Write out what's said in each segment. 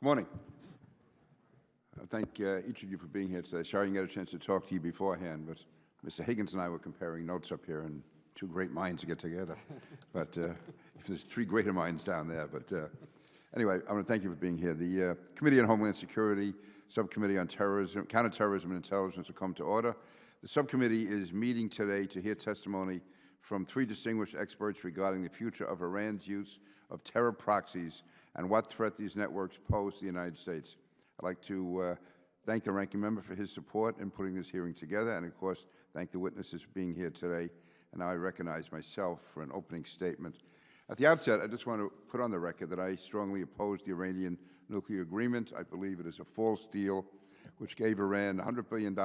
Good morning. I thank each of you for being here today. Sorry I didn't get a chance to talk to you beforehand, but Mr. Higgins and I were comparing notes up here, and two great minds get together. But if there's three greater minds down there. But anyway, I want to thank you for being here. The Committee on Homeland Security, Subcommittee on Terrorism, Counterterrorism and Intelligence will come to order. The subcommittee is meeting today to hear testimony from three distinguished experts regarding the future of Iran's use of terror proxies and what threat these networks pose to the United States. I'd like to thank the ranking member for his support in putting this hearing together, and of course, thank the witnesses for being here today. And now I recognize myself for an opening statement. At the outset, I just want to put on the record that I strongly oppose the Iranian nuclear agreement. I believe it is a false deal which gave Iran $100 billion,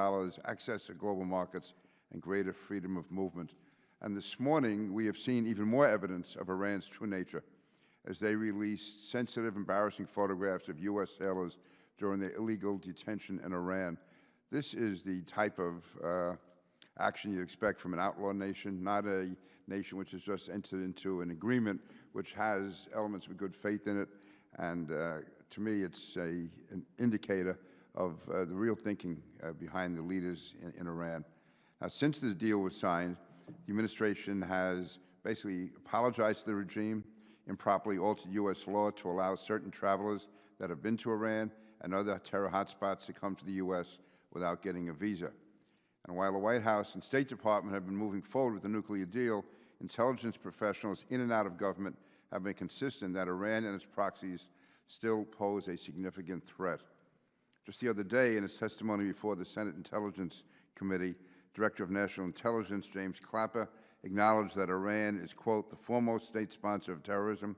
access to global markets, and greater freedom of movement. And this morning, we have seen even more evidence of Iran's true nature as they released sensitive, embarrassing photographs of U.S. sailors during their illegal detention in Iran. This is the type of action you expect from an outlaw nation, not a nation which has just entered into an agreement which has elements of good faith in it. And to me, it's an indicator of the real thinking behind the leaders in Iran. Now, since the deal was signed, the administration has basically apologized to the regime, improperly altered U.S. law to allow certain travelers that have been to Iran and other terror hotspots to come to the U.S. without getting a visa. And while the White House and State Department have been moving forward with the nuclear deal, intelligence professionals in and out of government have been consistent that Iran and its proxies still pose a significant threat. Just the other day, in his testimony before the Senate Intelligence Committee, Director of National Intelligence James Clapper acknowledged that Iran is, quote, the foremost state sponsor of terrorism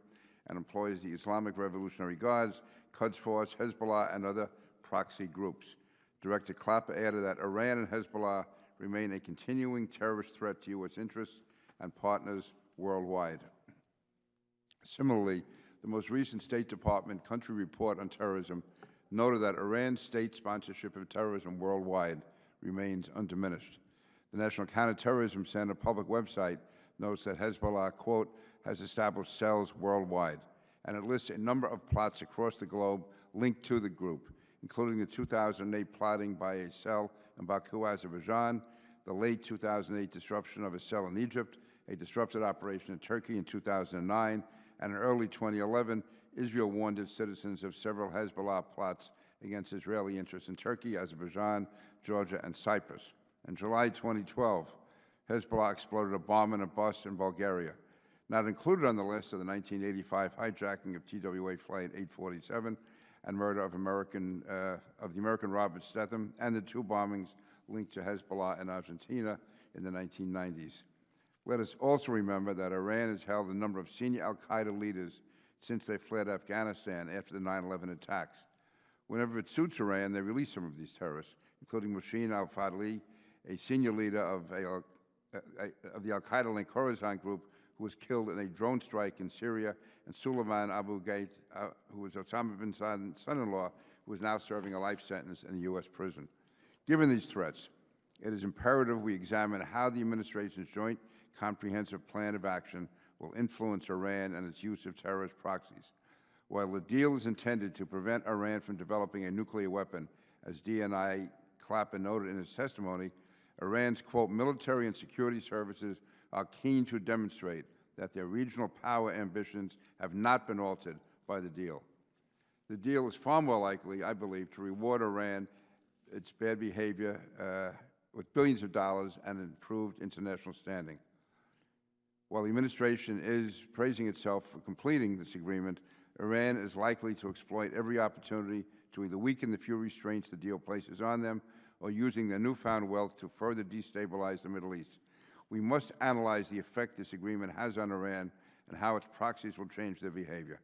and employs the Islamic Revolutionary Guards, Quds Force, Hezbollah, and other proxy groups. Director Clapper added that Iran and Hezbollah remain a continuing terrorist threat to U.S. interests and partners worldwide. Similarly, the most recent State Department country report on terrorism noted that Iran's state sponsorship of terrorism worldwide remains undiminished. The National Counterterrorism Center public website notes that Hezbollah, quote, has established cells worldwide, and it lists a number of plots across the globe linked to the group, including the 2008 plotting by a cell in Baku, Azerbaijan, the late 2008 disruption of a cell in Egypt, a disrupted operation in Turkey in 2009, and in early 2011, Israel warned its citizens of several Hezbollah plots against Israeli interests in Turkey, Azerbaijan, Georgia, and Cyprus. In July 2012, Hezbollah exploded a bomb in a bus in Bulgaria. Not included on the list are the 1985 hijacking of TWA Flight 847 and murder of the American Robert Stethem, and the two bombings linked to Hezbollah in Argentina in the 1990s. Let us also remember that Iran has held a number of senior al-Qaeda leaders since they fled Afghanistan after the 9/11 attacks. Whenever it suits Iran, they release some of these terrorists, including Mohsin al-Fadli, a senior leader of the al-Qaeda-linked Khorasan group who was killed in a drone strike in Syria, and Suleiman Abu Ghait, who was Osama bin Laden's son-in-law, who is now serving a life sentence in a U.S. prison. Given these threats, it is imperative we examine how the administration's joint comprehensive plan of action will influence Iran and its use of terrorist proxies. While the deal is intended to prevent Iran from developing a nuclear weapon, as DNI Clapper noted in his testimony, Iran's, quote, military and security services are keen to demonstrate that their regional power ambitions have not been altered by the deal. The deal is far more likely, I believe, to reward Iran its bad behavior with billions of dollars and improved international standing. While the administration is praising itself for completing this agreement, Iran is likely to exploit every opportunity to either weaken the few restraints the deal places on them or using their newfound wealth to further destabilize the Middle East. We must analyze the effect this agreement has on Iran and how its proxies will change their behavior.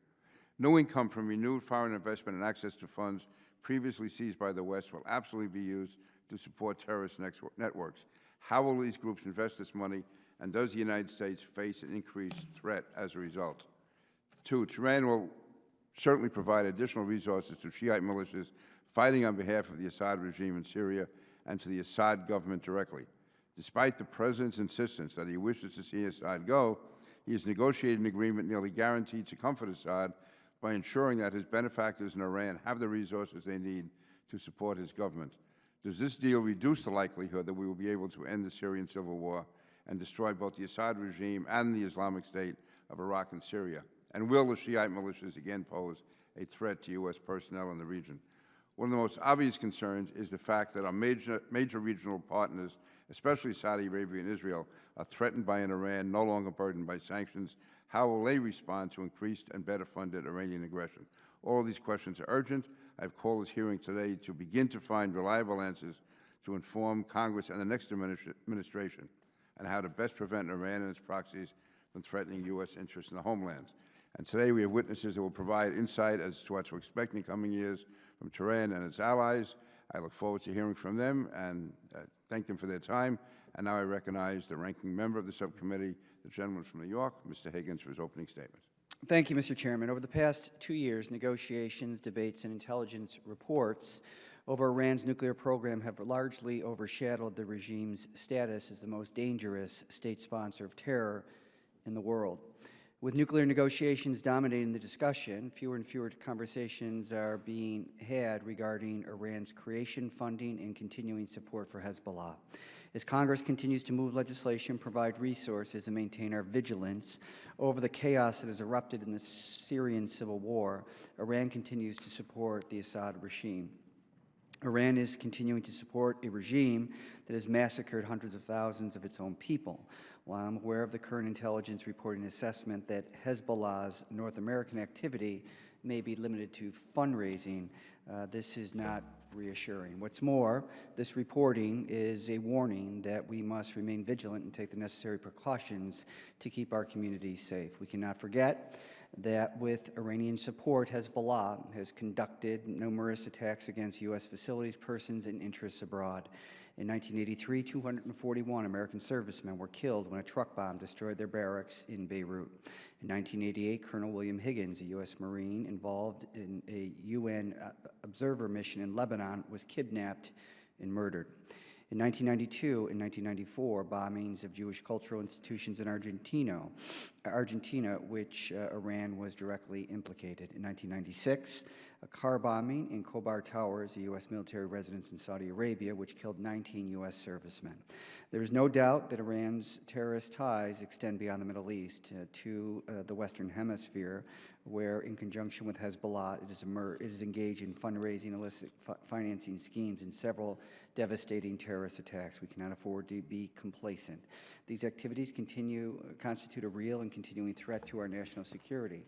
No income from renewed foreign investment and access to funds previously seized by the West will absolutely be used to support terrorist networks. How will these groups invest this money, and does the United States face an increased threat as a result? Two, Iran will certainly provide additional resources to Shiite militias fighting on behalf of the Assad regime in Syria and to the Assad government directly. Despite the President's insistence that he wishes to see Assad go, he has negotiated an agreement nearly guaranteed to comfort Assad by ensuring that his benefactors in Iran have the resources they need to support his government? Does this deal reduce the likelihood that we will be able to end the Syrian civil war and destroy both the Assad regime and the Islamic State of Iraq and Syria? And will the Shiite militias again pose a threat to U.S. personnel in the region? One of the most obvious concerns is the fact that our major regional partners, especially Saudi Arabia and Israel, are threatened by an Iran no longer burdened by sanctions. How will they respond to increased and better funded Iranian aggression? All of these questions are urgent. I've called this hearing today to begin to find reliable answers to inform Congress and the next administration on how to best prevent Iran and its proxies from threatening U.S. interests in the homeland. And today we have witnesses that will provide insight as to what to expect in coming years from Tehran and its allies. I look forward to hearing from them and thank them for their time. And now I recognize the ranking member of the subcommittee, the gentleman from New York, Mr. Higgins, for his opening statement. Thank you, Mr. Chairman. Over the past 2 years, negotiations, debates, and intelligence reports over Iran's nuclear program have largely overshadowed the regime's status as the most dangerous state sponsor of terror in the world. With nuclear negotiations dominating the discussion, fewer and fewer conversations are being had regarding Iran's creation, funding, and continuing support for Hezbollah. As Congress continues to move legislation, provide resources, and maintain our vigilance over the chaos that has erupted in the Syrian civil war, Iran continues to support the Assad regime. Iran is continuing to support a regime that has massacred hundreds of thousands of its own people. While I'm aware of the current intelligence reporting assessment that Hezbollah's North American activity may be limited to fundraising, this is not reassuring. What's more, this reporting is a warning that we must remain vigilant and take the necessary precautions to keep our communities safe. We cannot forget that with Iranian support, Hezbollah has conducted numerous attacks against U.S. facilities, persons, and interests abroad. In 1983, 241 American servicemen were killed when a truck bomb destroyed their barracks in Beirut. In 1988, Colonel William Higgins, a U.S. Marine involved in a UN observer mission in Lebanon, was kidnapped and murdered. In 1992 and 1994, bombings of Jewish cultural institutions in Argentina, which Iran was directly implicated. In 1996, a car bombing in Khobar Towers, a U.S. military residence in Saudi Arabia, which killed 19 U.S. servicemen. There is no doubt that Iran's terrorist ties extend beyond the Middle East to the Western Hemisphere, where, in conjunction with Hezbollah, it is engaged in fundraising, illicit financing schemes, and several devastating terrorist attacks. We cannot afford to be complacent. These activities constitute a real and continuing threat to our national security.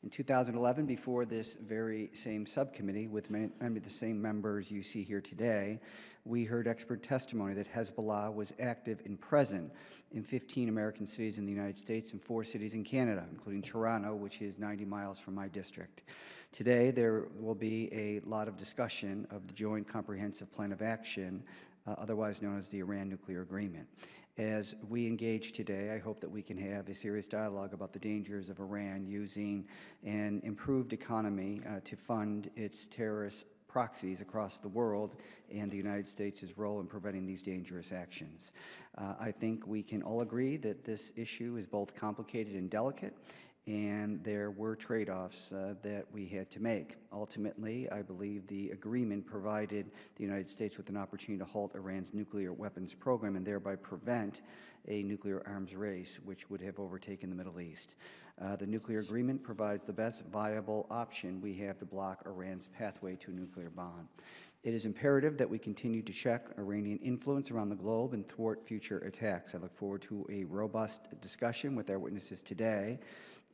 In 2011, before this very same subcommittee, with many of the same members you see here today, we heard expert testimony that Hezbollah was active and present in 15 American cities in the United States and 4 cities in Canada, including Toronto, which is 90 miles from my district. Today, there will be a lot of discussion of the Joint Comprehensive Plan of Action, otherwise known as the Iran Nuclear Agreement. As we engage today, I hope that we can have a serious dialogue about the dangers of Iran using an improved economy to fund its terrorist proxies across the world and the United States' role in preventing these dangerous actions. I think we can all agree that this issue is both complicated and delicate, and there were trade-offs that we had to make. Ultimately, I believe the agreement provided the United States with an opportunity to halt Iran's nuclear weapons program and thereby prevent a nuclear arms race, which would have overtaken the Middle East. The nuclear agreement provides the best viable option we have to block Iran's pathway to a nuclear bomb. It is imperative that we continue to check Iranian influence around the globe and thwart future attacks. I look forward to a robust discussion with our witnesses today.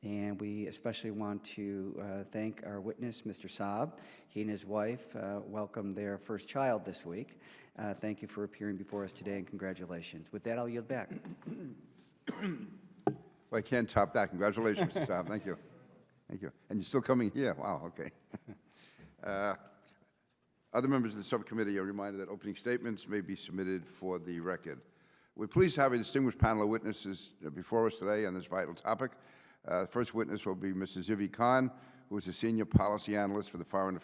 And we especially want to thank our witness, Mr. Saab. He and his wife welcomed their first child this week. Thank you for appearing before us today, and congratulations. With that, I'll yield back. Well, I can't top that. Congratulations, Mr. Saab. Thank you. Thank you. And you're still coming here. Wow, okay. Other members of the subcommittee are reminded that opening statements may be submitted for the record. We're pleased to have a distinguished panel of witnesses before us today on this vital topic. The first witness will be Mrs. Zvi Khan, who is a senior policy analyst for the Foreign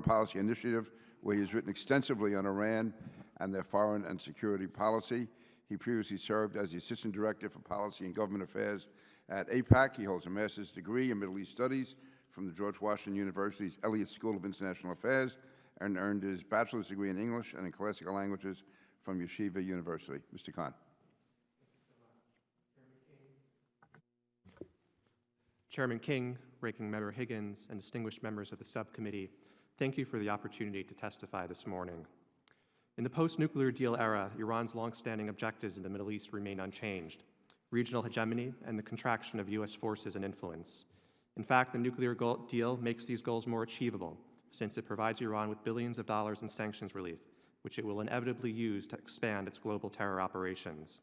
Policy Initiative, where he has written extensively on Iran and their foreign and security policy. He previously served as the Assistant Director for Policy and Government Affairs at AIPAC. He holds a master's degree in Middle East Studies from the George Washington University's Elliott School of International Affairs and earned his bachelor's degree in English and in classical languages from Yeshiva University. Mr. Khan. Chairman King, Ranking Member Higgins, and distinguished members of the subcommittee, thank you for the opportunity to testify this morning. In the post-nuclear deal era, Iran's longstanding objectives in the Middle East remain unchanged: regional hegemony and the contraction of U.S. forces and influence. In fact, the nuclear deal makes these goals more achievable, since it provides Iran with billions of dollars in sanctions relief, which it will inevitably use to expand its global terror operations.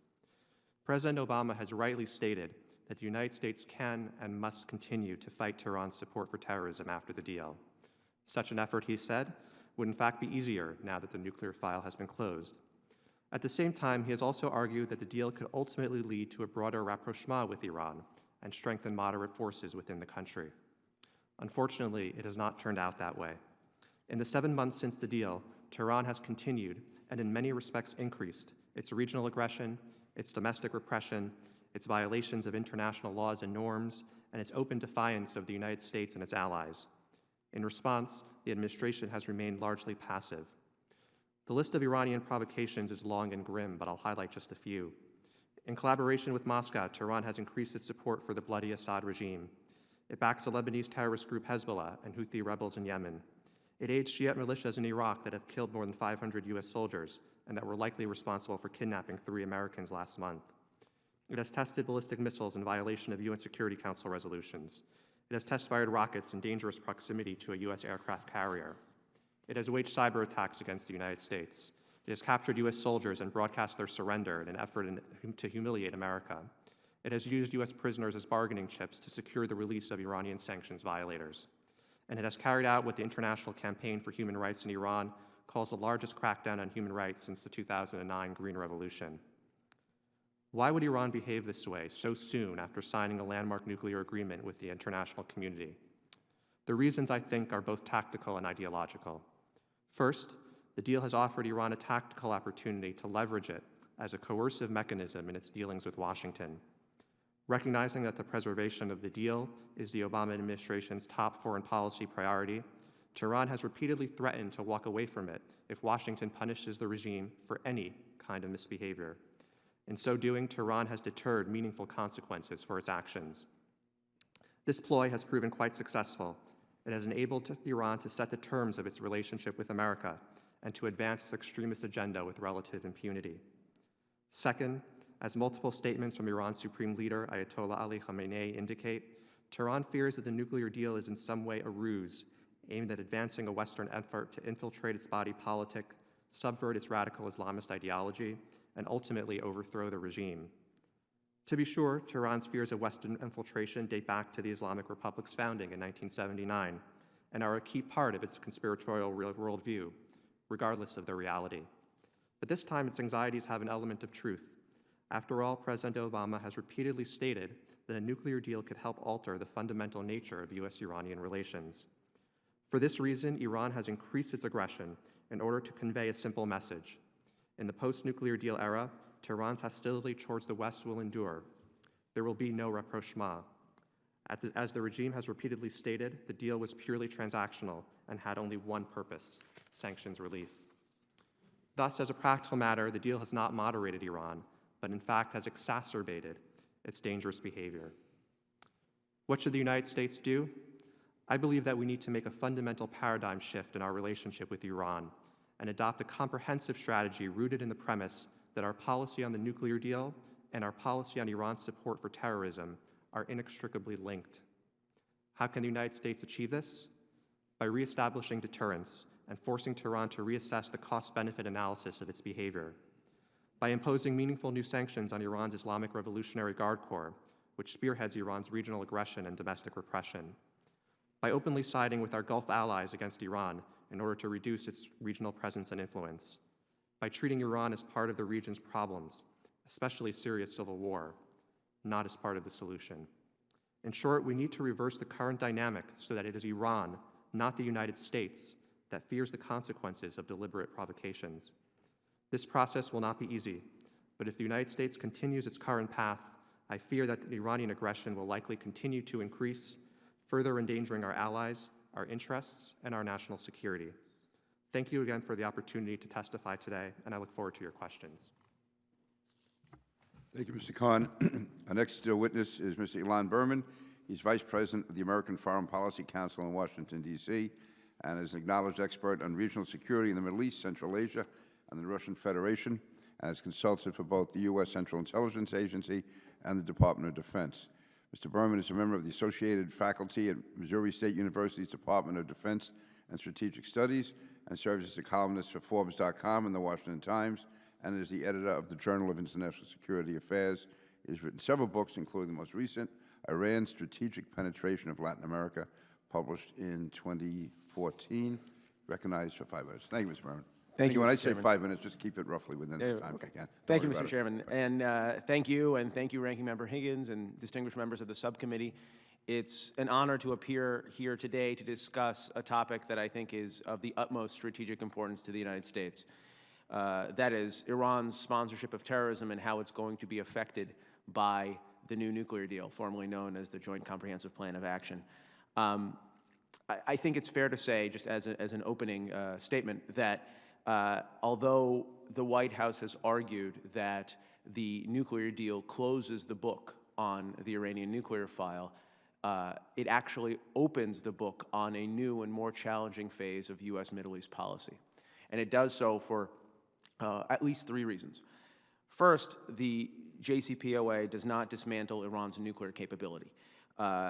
President Obama has rightly stated that the United States can and must continue to fight Tehran's support for terrorism after the deal. Such an effort, he said, would in fact be easier now that the nuclear file has been closed. At the same time, he has also argued that the deal could ultimately lead to a broader rapprochement with Iran and strengthen moderate forces within the country. Unfortunately, it has not turned out that way. In the 7 months since the deal, Tehran has continued, and in many respects increased, its regional aggression, its domestic repression, its violations of international laws and norms, and its open defiance of the United States and its allies. In response, the administration has remained largely passive. The list of Iranian provocations is long and grim, but I'll highlight just a few. In collaboration with Moscow, Tehran has increased its support for the bloody Assad regime. It backs the Lebanese terrorist group Hezbollah and Houthi rebels in Yemen. It aids Shiite militias in Iraq that have killed more than 500 U.S. soldiers and that were likely responsible for kidnapping 3 Americans last month. It has tested ballistic missiles in violation of UN Security Council resolutions. It has test-fired rockets in dangerous proximity to a U.S. aircraft carrier. It has waged cyber attacks against the United States. It has captured U.S. soldiers and broadcast their surrender in an effort to humiliate America. It has used U.S. prisoners as bargaining chips to secure the release of Iranian sanctions violators. And it has carried out what the International Campaign for Human Rights in Iran calls the largest crackdown on human rights since the 2009 Green Revolution. Why would Iran behave this way so soon after signing a landmark nuclear agreement with the international community? The reasons, I think, are both tactical and ideological. First, the deal has offered Iran a tactical opportunity to leverage it as a coercive mechanism in its dealings with Washington. Recognizing that the preservation of the deal is the Obama administration's top foreign policy priority, Tehran has repeatedly threatened to walk away from it if Washington punishes the regime for any kind of misbehavior. In so doing, Tehran has deterred meaningful consequences for its actions. This ploy has proven quite successful. It has enabled Iran to set the terms of its relationship with America and to advance its extremist agenda with relative impunity. Second, as multiple statements from Iran's supreme leader, Ayatollah Ali Khamenei, indicate, Tehran fears that the nuclear deal is in some way a ruse aimed at advancing a Western effort to infiltrate its body politic, subvert its radical Islamist ideology, and ultimately overthrow the regime. To be sure, Tehran's fears of Western infiltration date back to the Islamic Republic's founding in 1979 and are a key part of its conspiratorial worldview, regardless of their reality. But this time, its anxieties have an element of truth. After all, President Obama has repeatedly stated that a nuclear deal could help alter the fundamental nature of U.S.-Iranian relations. For this reason, Iran has increased its aggression in order to convey a simple message. In the post-nuclear deal era, Tehran's hostility towards the West will endure. There will be no rapprochement. As the regime has repeatedly stated, the deal was purely transactional and had only one purpose: sanctions relief. Thus, as a practical matter, the deal has not moderated Iran, but in fact has exacerbated its dangerous behavior. What should the United States do? I believe that we need to make a fundamental paradigm shift in our relationship with Iran and adopt a comprehensive strategy rooted in the premise that our policy on the nuclear deal and our policy on Iran's support for terrorism are inextricably linked. How can the United States achieve this? By reestablishing deterrence and forcing Tehran to reassess the cost-benefit analysis of its behavior. By imposing meaningful new sanctions on Iran's Islamic Revolutionary Guard Corps, which spearheads Iran's regional aggression and domestic repression. By openly siding with our Gulf allies against Iran in order to reduce its regional presence and influence. By treating Iran as part of the region's problems, especially Syria's civil war, not as part of the solution. In short, we need to reverse the current dynamic so that it is Iran, not the United States, that fears the consequences of deliberate provocations. This process will not be easy, but if the United States continues its current path, I fear that the Iranian aggression will likely continue to increase, further endangering our allies, our interests, and our national security. Thank you again for the opportunity to testify today, and I look forward to your questions. Thank you, Mr. Khan. Our next witness is Mr. Ilan Burman. He's Vice President of the American Foreign Policy Council in Washington, D.C., and is an acknowledged expert on regional security in the Middle East, Central Asia, and the Russian Federation, and has consulted for both the U.S. Central Intelligence Agency and the Department of Defense. Mr. Burman is a member of the Associated Faculty at Missouri State University's Department of Defense and Strategic Studies, and serves as a columnist for Forbes.com and the Washington Times, and is the editor of the Journal of International Security Affairs. He has written several books, including the most recent, Iran's Strategic Penetration of Latin America, published in 2014. Recognized for 5 minutes. Thank you, Mr. Burman. Thank you, When Mr. I say Chairman. 5 minutes, just keep it roughly within the time if you can. Thank you, Don't worry Mr. about Chairman. And thank you, Ranking Member Higgins and distinguished members of the subcommittee. It's an honor to appear here today to discuss a topic that I think is of the utmost strategic importance to the United States. That is Iran's sponsorship of terrorism and how it's going to be affected by the new nuclear deal, formerly known as the Joint Comprehensive Plan of Action. I think it's fair to say, just as an opening statement, that although the White House has argued that the nuclear deal closes the book on the Iranian nuclear file, it actually opens the book on a new and more challenging phase of U.S. Middle East policy. And it does so for at least 3 reasons. First, the JCPOA does not dismantle Iran's nuclear capability.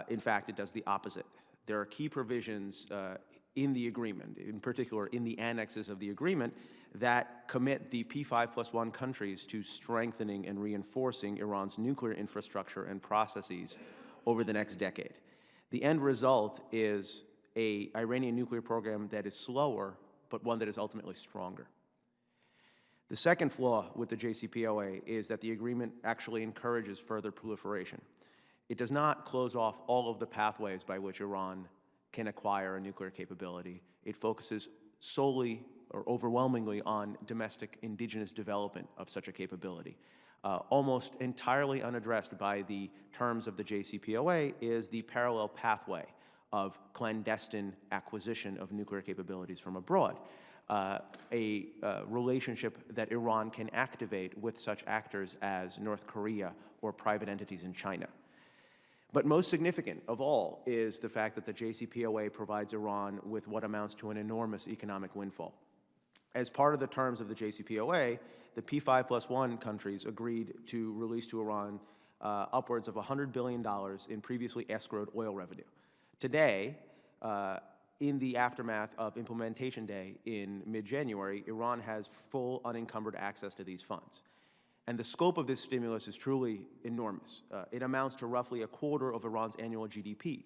In fact, it does the opposite. There are key provisions in the agreement, in particular in the annexes of the agreement, that commit the P5+1 countries to strengthening and reinforcing Iran's nuclear infrastructure and processes over the next decade. The end result is an Iranian nuclear program that is slower, but one that is ultimately stronger. The second flaw with the JCPOA is that the agreement actually encourages further proliferation. It does not close off all of the pathways by which Iran can acquire a nuclear capability. It focuses solely or overwhelmingly on domestic indigenous development of such a capability. Almost entirely unaddressed by the terms of the JCPOA is the parallel pathway of clandestine acquisition of nuclear capabilities from abroad, a relationship that Iran can activate with such actors as North Korea or private entities in China. But most significant of all is the fact that the JCPOA provides Iran with what amounts to an enormous economic windfall. As part of the terms of the JCPOA, the P5+1 countries agreed to release to Iran upwards of $100 billion in previously escrowed oil revenue. Today, in the aftermath of Implementation Day in mid-January, Iran has full unencumbered access to these funds. And the scope of this stimulus is truly enormous. It amounts to roughly a quarter of Iran's annual GDP,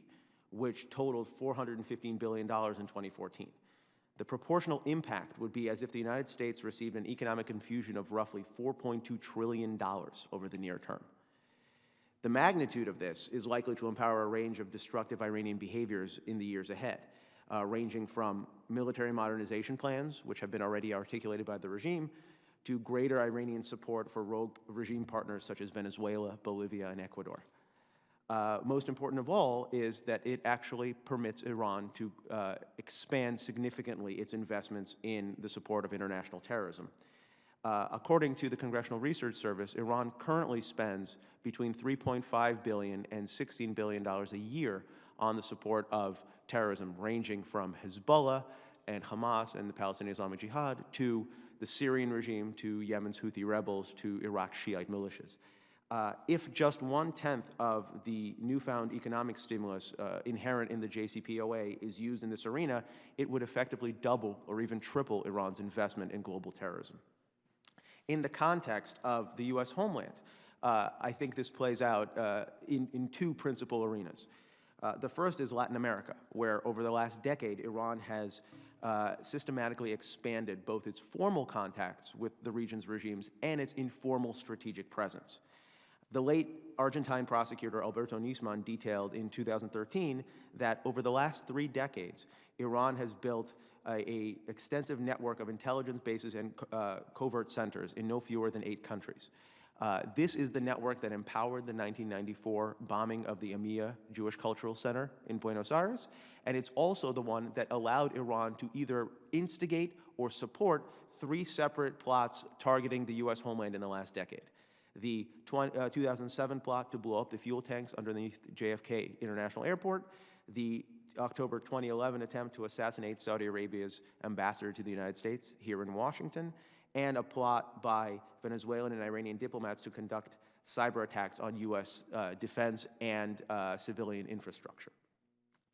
which totaled $415 billion in 2014. The proportional impact would be as if the United States received an economic infusion of roughly $4.2 trillion over the near term. The magnitude of this is likely to empower a range of destructive Iranian behaviors in the years ahead, ranging from military modernization plans, which have been already articulated by the regime, to greater Iranian support for rogue regime partners such as Venezuela, Bolivia, and Ecuador. Most important of all is that it actually permits Iran to expand significantly its investments in the support of international terrorism. According to the Congressional Research Service, Iran currently spends between $3.5 billion and $16 billion a year on the support of terrorism, ranging from Hezbollah and Hamas and the Palestinian Islamic Jihad to the Syrian regime, to Yemen's Houthi rebels, to Iraq's Shiite militias. If just 1/10 of the newfound economic stimulus inherent in the JCPOA is used in this arena, it would effectively double or even triple Iran's investment in global terrorism. In the context of the U.S. homeland, I think this plays out in 2 principal arenas. The first is Latin America, where over the last decade, Iran has systematically expanded both its formal contacts with the region's regimes and its informal strategic presence. The late Argentine prosecutor Alberto Nisman detailed in 2013 that over the last 3 decades, Iran has built an extensive network of intelligence bases and covert centers in no fewer than 8 countries. This is the network that empowered the 1994 bombing of the EMEA Jewish Cultural Center in Buenos Aires, and it's also the one that allowed Iran to either instigate or support 3 separate plots targeting the U.S. homeland in the last decade. The 2007 plot to blow up the fuel tanks underneath JFK International Airport, the October 2011 attempt to assassinate Saudi Arabia's ambassador to the United States here in Washington, and a plot by Venezuelan and Iranian diplomats to conduct cyber attacks on U.S. defense and civilian infrastructure.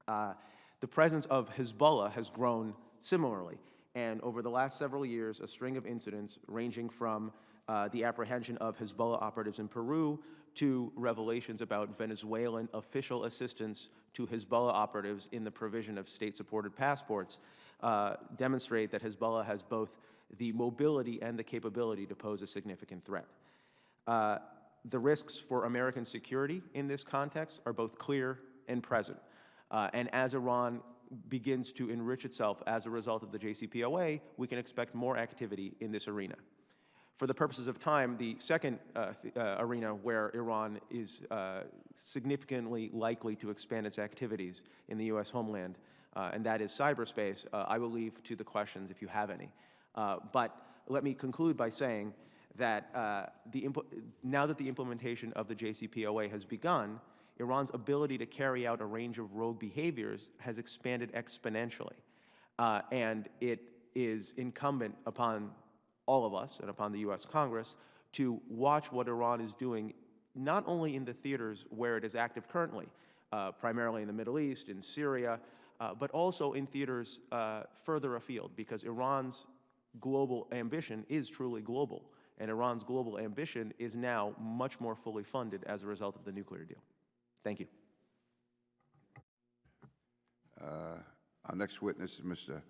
The presence of Hezbollah has grown similarly, and over the last several years, a string of incidents ranging from the apprehension of Hezbollah operatives in Peru to revelations about Venezuelan official assistance to Hezbollah operatives in the provision of state-supported passports demonstrate that Hezbollah has both the mobility and the capability to pose a significant threat. The risks for American security in this context are both clear and present. And as Iran begins to enrich itself as a result of the JCPOA, we can expect more activity in this arena. For the purposes of time, the second arena where Iran is significantly likely to expand its activities in the U.S. homeland, and that is cyberspace, I will leave to the questions if you have any. But let me conclude by saying that now that the implementation of the JCPOA has begun, Iran's ability to carry out a range of rogue behaviors has expanded exponentially. And it is incumbent upon all of us and upon the U.S. Congress to watch what Iran is doing, not only in the theaters where it is active currently, primarily in the Middle East, in Syria, but also in theaters further afield, because Iran's global ambition is truly global, and Iran's global ambition is now much more fully funded as a result of the nuclear deal. Thank you. Our next witness is Mr.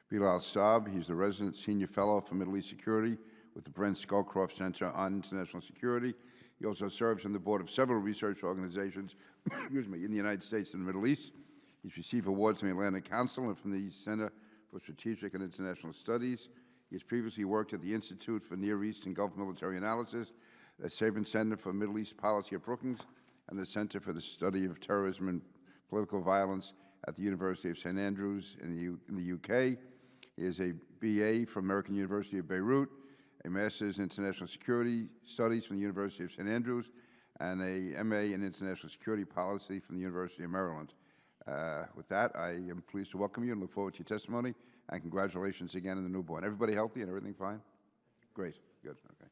Bilal Saab. He's the resident senior fellow for Middle East Security with the Brent Scowcroft Center on International Security. He also serves on the board of several research organizations excuse me, in the United States and the Middle East. He's received awards from the Atlantic Council and from the Center for Strategic and International Studies. He has previously worked at the Institute for Near East and Gulf Military Analysis, the Saban Center for Middle East Policy at Brookings, and the Center for the Study of Terrorism and Political Violence at the University of St. Andrews in the UK. He is a BA from American University of Beirut, a Master's in International Security Studies from the University of St. Andrews, and a MA in International Security Policy from the University of Maryland. With that, I am pleased to welcome you and look forward to your testimony, and congratulations again on the newborn. Everybody healthy and everything fine? Great, good, okay.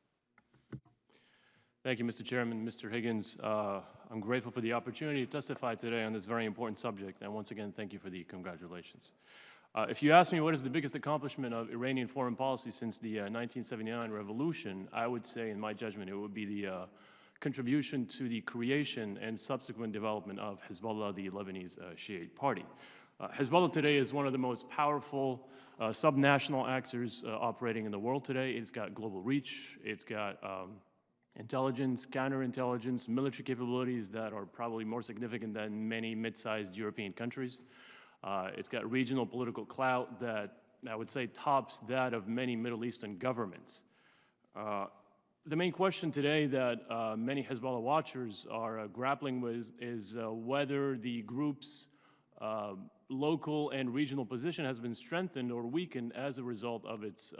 Thank you, Mr. Chairman. Mr. Higgins, I'm grateful for the opportunity to testify today on this very important subject, and once again, thank you for the congratulations. If you ask me what is the biggest accomplishment of Iranian foreign policy since the 1979 revolution, I would say, in my judgment, it would be the contribution to the creation and subsequent development of Hezbollah, the Lebanese Shiite party. Hezbollah today is one of the most powerful subnational actors operating in the world today. It's got global reach. It's got intelligence, counterintelligence, military capabilities that are probably more significant than many mid-sized European countries. It's got regional political clout that I would say tops that of many Middle Eastern governments. The main question today that many Hezbollah watchers are grappling with is whether the group's local and regional position has been strengthened or weakened as a result of its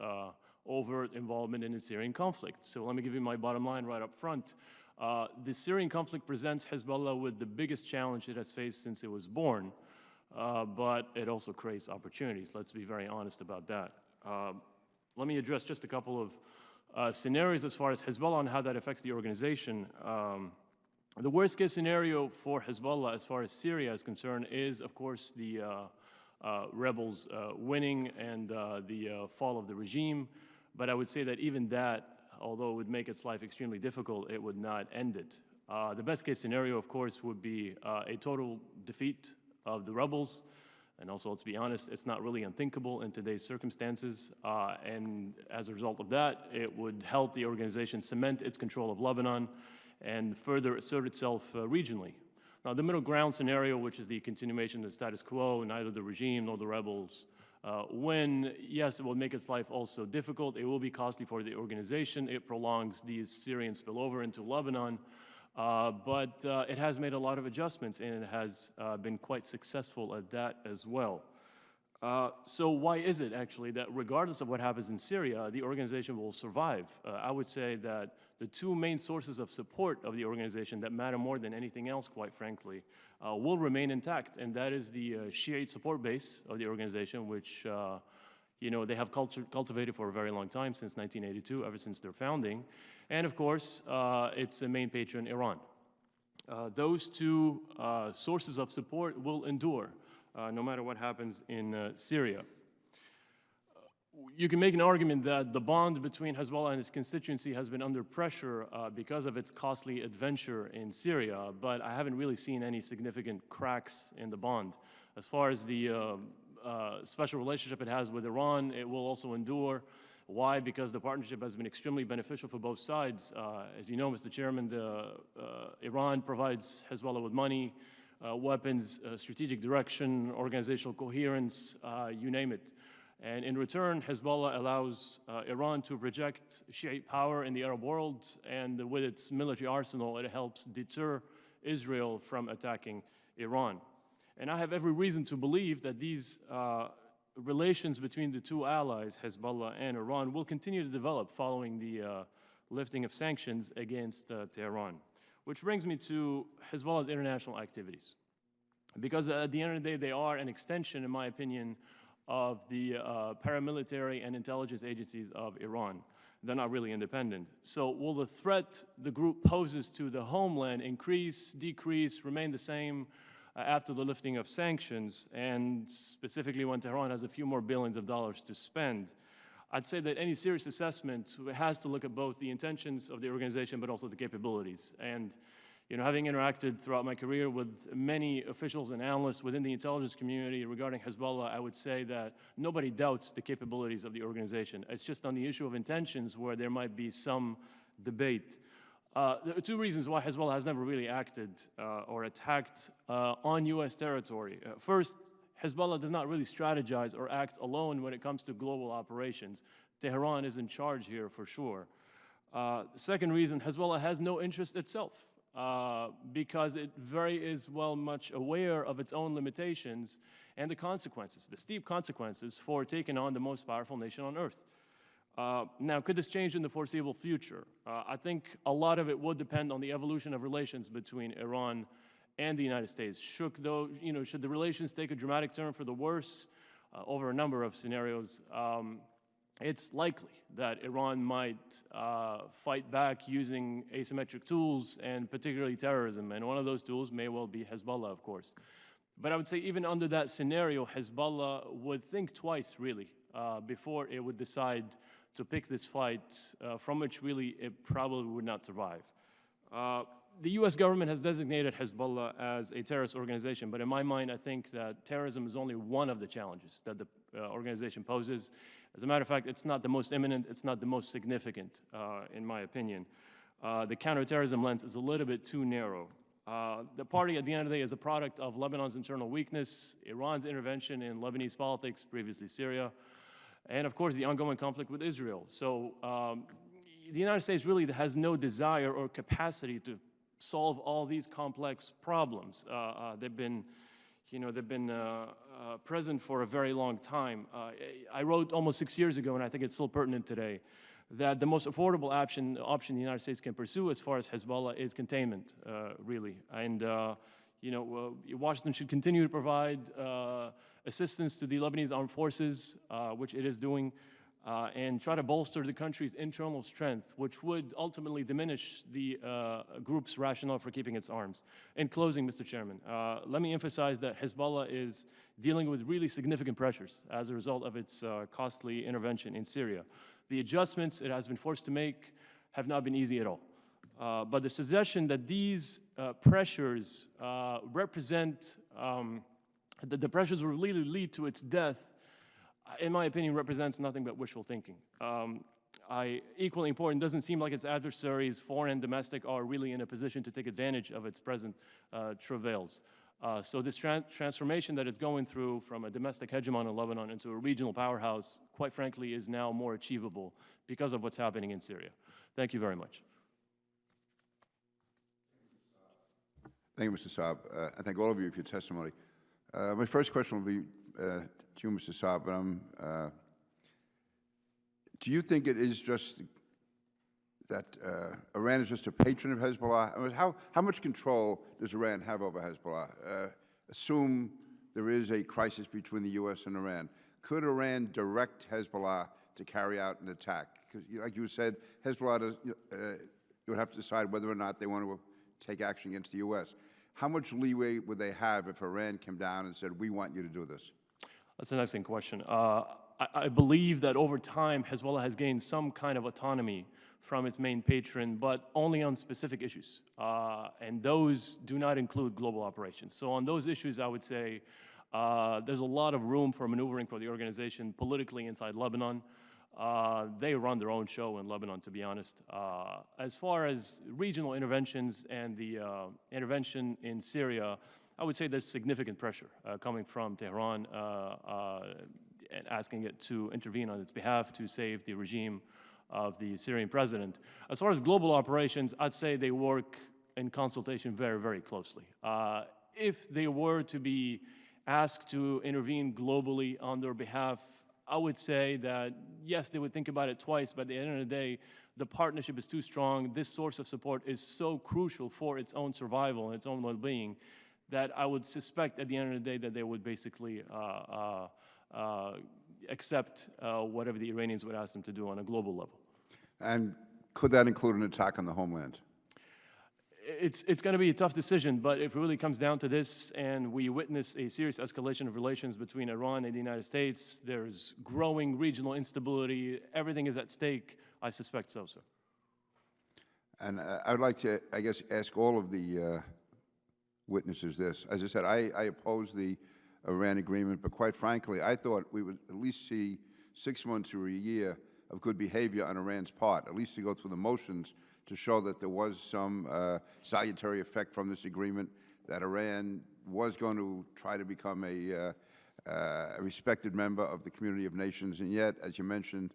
overt involvement in the Syrian conflict. So let me give you my bottom line right up front. The Syrian conflict presents Hezbollah with the biggest challenge it has faced since it was born, but it also creates opportunities. Let's be very honest about that. Let me address just a couple of scenarios as far as Hezbollah and how that affects the organization. The worst case scenario for Hezbollah as far as Syria is concerned is, of course, the rebels winning and the fall of the regime. But I would say that even that, although it would make its life extremely difficult, it would not end it. The best case scenario, of course, would be a total defeat of the rebels. And also, let's be honest, it's not really unthinkable in today's circumstances. And as a result of that, it would help the organization cement its control of Lebanon and further assert itself regionally. Now, the middle ground scenario, which is the continuation of the status quo, neither the regime nor the rebels When, yes, it will make its life also difficult. It will be costly for the organization. It prolongs these Syrian spillover into Lebanon. But it has made a lot of adjustments, and it has been quite successful at that as well. So why is it actually that regardless of what happens in Syria, the organization will survive? I would say that the two main sources of support of the organization that matter more than anything else, quite frankly, will remain intact, and that is the Shiite support base of the organization, which they have cultivated for a very long time, since 1982, ever since their founding, and of course, its main patron, Iran. Those two sources of support will endure, no matter what happens in Syria. You can make an argument that the bond between Hezbollah and its constituency has been under pressure because of its costly adventure in Syria, but I haven't really seen any significant cracks in the bond. As far as the special relationship it has with Iran, it will also endure. Why? Because the partnership has been extremely beneficial for both sides. As you know, Mr. Chairman, Iran provides Hezbollah with money, weapons, strategic direction, organizational coherence, you name it. And in return, Hezbollah allows Iran to project Shiite power in the Arab world, and with its military arsenal, it helps deter Israel from attacking Iran. And I have every reason to believe that these relations between the two allies, Hezbollah and Iran, will continue to develop following the lifting of sanctions against Tehran. Which brings me to Hezbollah's international activities. Because at the end of the day, they are an extension, in my opinion, of the paramilitary and intelligence agencies of Iran. They're not really independent. So will the threat the group poses to the homeland increase, decrease, remain the same after the lifting of sanctions, and specifically when Tehran has a few more billions of dollars to spend? I'd say that any serious assessment has to look at both the intentions of the organization but also the capabilities. And having interacted throughout my career with many officials and analysts within the intelligence community regarding Hezbollah, I would say that nobody doubts the capabilities of the organization. It's just on the issue of intentions where there might be some debate. There are two reasons why Hezbollah has never really acted or attacked on U.S. territory. First, Hezbollah does not really strategize or act alone when it comes to global operations. Tehran is in charge here for sure. The second reason, Hezbollah has no interest itself. Because it is much aware of its own limitations and the consequences, the steep consequences for taking on the most powerful nation on earth. Now, could this change in the foreseeable future? I think a lot of it would depend on the evolution of relations between Iran and the United States. Should the relations take a dramatic turn for the worse over a number of scenarios, it's likely that Iran might fight back using asymmetric tools, and particularly terrorism. And one of those tools may well be Hezbollah, of course. But I would say even under that scenario, Hezbollah would think twice, really, before it would decide to pick this fight from which really it probably would not survive. The U.S. government has designated Hezbollah as a terrorist organization, but in my mind, I think that terrorism is only one of the challenges that the organization poses. As a matter of fact, it's not the most imminent, it's not the most significant, in my opinion. The counterterrorism lens is a little bit too narrow. The party, at the end of the day, is a product of Lebanon's internal weakness, Iran's intervention in Lebanese politics, previously Syria, and of course the ongoing conflict with Israel. So the United States really has no desire or capacity to solve all these complex problems. They've been present for a very long time. I wrote almost 6 years ago, and I think it's still pertinent today, that the most affordable option the United States can pursue as far as Hezbollah is containment, really. And Washington should continue to provide assistance to the Lebanese armed forces, which it is doing, and try to bolster the country's internal strength, which would ultimately diminish the group's rationale for keeping its arms. In closing, Mr. Chairman, let me emphasize that Hezbollah is dealing with really significant pressures as a result of its costly intervention in Syria. The adjustments it has been forced to make have not been easy at all. But the suggestion that these pressures represent, that the pressures will really lead to its death, in my opinion, represents nothing but wishful thinking. Equally important, doesn't seem like its adversaries, foreign and domestic, are really in a position to take advantage of its present travails. So this transformation that it's going through from a domestic hegemon in Lebanon into a regional powerhouse, quite frankly, is now more achievable because of what's happening in Syria. Thank you very much. Thank you, Mr. Saab. I thank all of you for your testimony. My first question will be to you, Mr. Saab. Do you think it is just that Iran is just a patron of Hezbollah? I mean, how much control does Iran have over Hezbollah? Assume there is a crisis between the U.S. and Iran. Could Iran direct Hezbollah to carry out an attack? Because, like you said, Hezbollah does, you would have to decide whether or not they want to take action against the U.S. How much leeway would they have if Iran came down and said, we want you to do this? That's an excellent question. I believe that over time, Hezbollah has gained some kind of autonomy from its main patron, but only on specific issues. And those do not include global operations. So on those issues, I would say there's a lot of room for maneuvering for the organization politically inside Lebanon. They run their own show in Lebanon, to be honest. As far as regional interventions and the intervention in Syria, I would say there's significant pressure coming from Tehran and asking it to intervene on its behalf to save the regime of the Syrian president. As far as global operations, I'd say they work in consultation very, very closely. If they were to be asked to intervene globally on their behalf, I would say that, yes, they would think about it twice, but at the end of the day, the partnership is too strong. This source of support is so crucial for its own survival and its own well-being that I would suspect at the end of the day that they would basically accept whatever the Iranians would ask them to do on a global level. And could that include an attack on the homeland? It's going to be a tough decision, but if it really comes down to this and we witness a serious escalation of relations between Iran and the United States, there's growing regional instability, everything is at stake, I suspect so, sir. And I would like to, I guess, ask all of the witnesses this. As I said, I oppose the Iran agreement, but quite frankly, I thought we would at least see 6 months or a year of good behavior on Iran's part, at least to go through the motions to show that there was some salutary effect from this agreement, that Iran was going to try to become a respected member of the community of nations. And yet, as you mentioned,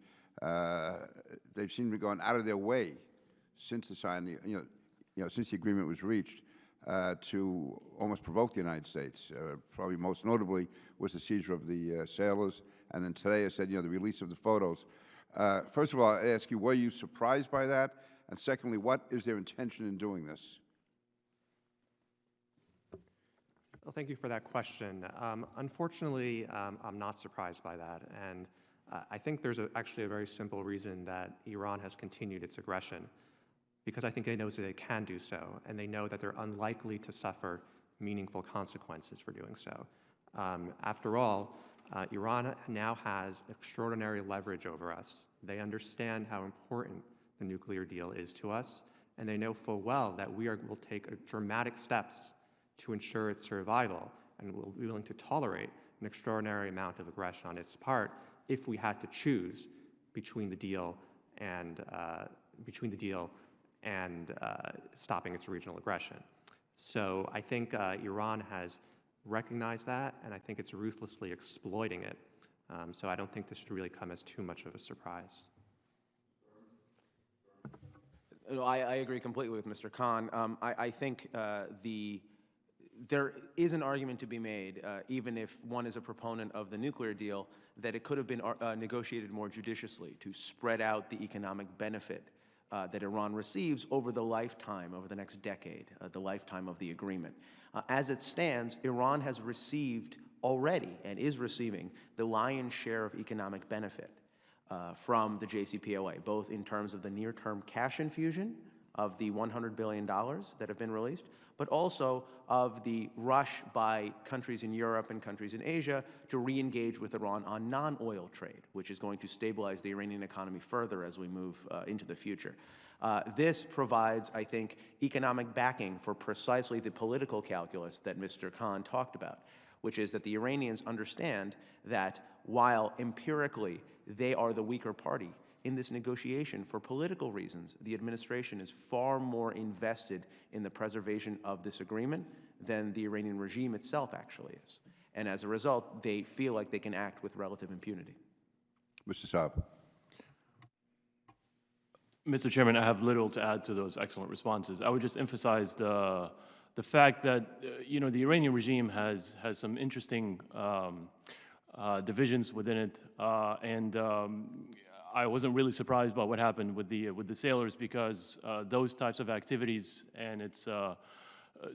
they've seemed to have gone out of their way since the signing, since the agreement was reached, to almost provoke the United States. Probably most notably was the seizure of the sailors, and then today I said, the release of the photos. First of all, I ask you, were you surprised by that? And secondly, what is their intention in doing this? Well, thank you for that question. Unfortunately, I'm not surprised by that. And I think there's actually a very simple reason that Iran has continued its aggression, because I think it knows that they can do so, and they know that they're unlikely to suffer meaningful consequences for doing so. After all, Iran now has extraordinary leverage over us. They understand how important the nuclear deal is to us, and they know full well that we will take dramatic steps to ensure its survival, and will be willing to tolerate an extraordinary amount of aggression on its part if we had to choose between the deal and stopping its regional aggression. So I think Iran has recognized that, and I think it's ruthlessly exploiting it. So I don't think this should really come as too much of a surprise. I agree completely with Mr. Khan. I think there is an argument to be made, even if one is a proponent of the nuclear deal, that it could have been negotiated more judiciously to spread out the economic benefit that Iran receives over the lifetime, over the next decade, the lifetime of the agreement. As it stands, Iran has received already and is receiving the lion's share of economic benefit from the JCPOA, both in terms of the near-term cash infusion of the $100 billion that have been released, but also of the rush by countries in Europe and countries in Asia to re-engage with Iran on non-oil trade, which is going to stabilize the Iranian economy further as we move into the future. This provides, I think, economic backing for precisely the political calculus that Mr. Khan talked about, which is that the Iranians understand that while empirically they are the weaker party in this negotiation, for political reasons, the administration is far more invested in the preservation of this agreement than the Iranian regime itself actually is. And as a result, they feel like they can act with relative impunity. Mr. Saab. Mr. Chairman, I have little to add to those excellent responses. I would just emphasize the fact that the Iranian regime has some interesting divisions within it, and I wasn't really surprised by what happened with the sailors, because those types of activities and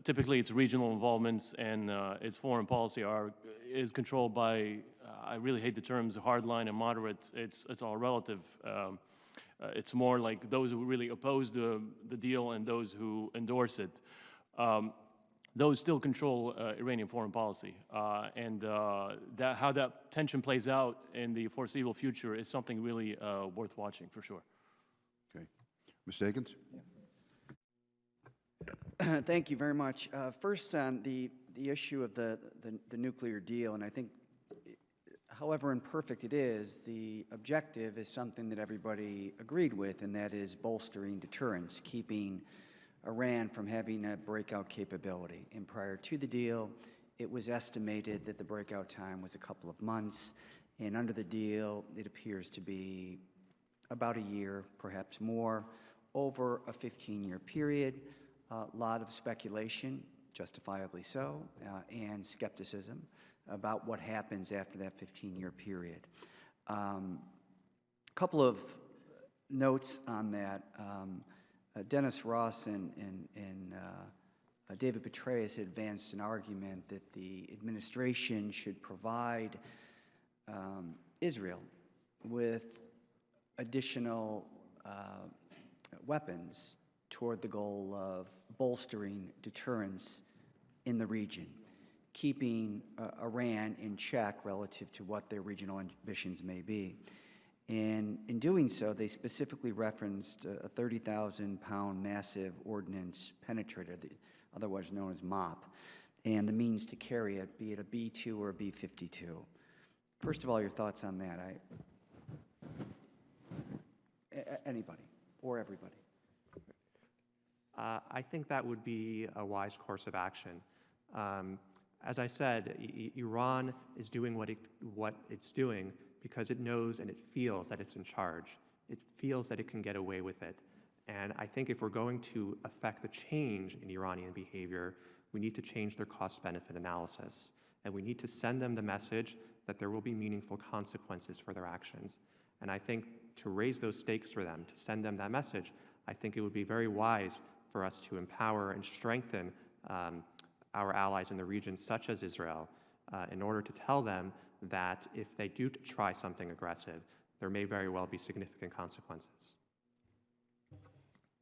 typically its regional involvements and its foreign policy is controlled by, I really hate the terms hardline and moderate. It's all relative. It's more like those who really oppose the deal and those who endorse it. Those still control Iranian foreign policy. And how that tension plays out in the foreseeable future is something really worth watching, for sure. Okay. Mr. Higgins? Thank you very much. First, on the issue of the nuclear deal, and I think, however imperfect it is, the objective is something that everybody agreed with, and that is bolstering deterrence, keeping Iran from having a breakout capability. And prior to the deal, it was estimated that the breakout time was a couple of months, and under the deal, it appears to be about a year, perhaps more, over a 15-year period. A lot of speculation, justifiably so, and skepticism about what happens after that 15-year period. A couple of notes on that. Dennis Ross and David Petraeus advanced an argument that the administration should provide Israel with additional weapons toward the goal of bolstering deterrence in the region, keeping Iran in check relative to what their regional ambitions may be. And in doing so, they specifically referenced a 30,000-pound massive ordnance penetrator, otherwise known as MOP, and the means to carry it, be it a B-2 or a B-52. First of all, your thoughts on that? Anybody or everybody? I think that would be a wise course of action. As I said, Iran is doing what it's doing because it knows and it feels that it's in charge. It feels that it can get away with it. And I think if we're going to affect the change in Iranian behavior, we need to change their cost-benefit analysis. And we need to send them the message that there will be meaningful consequences for their actions. And I think to raise those stakes for them, to send them that message, I think it would be very wise for us to empower and strengthen our allies in the region, such as Israel, in order to tell them that if they do try something aggressive, there may very well be significant consequences.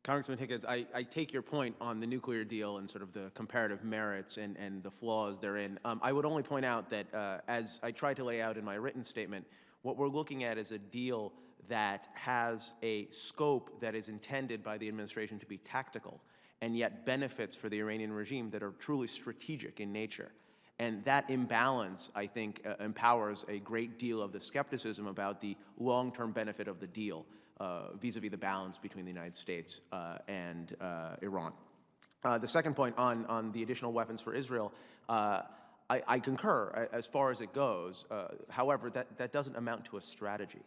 Congressman Higgins, I take your point on the nuclear deal and sort of the comparative merits and the flaws therein. I would only point out that, as I tried to lay out in my written statement, what we're looking at is a deal that has a scope that is intended by the administration to be tactical, and yet benefits for the Iranian regime that are truly strategic in nature. And that imbalance, I think, empowers a great deal of the skepticism about the long-term benefit of the deal vis-a-vis the balance between the United States and Iran. The second point on the additional weapons for Israel, I concur as far as it goes. However, that doesn't amount to a strategy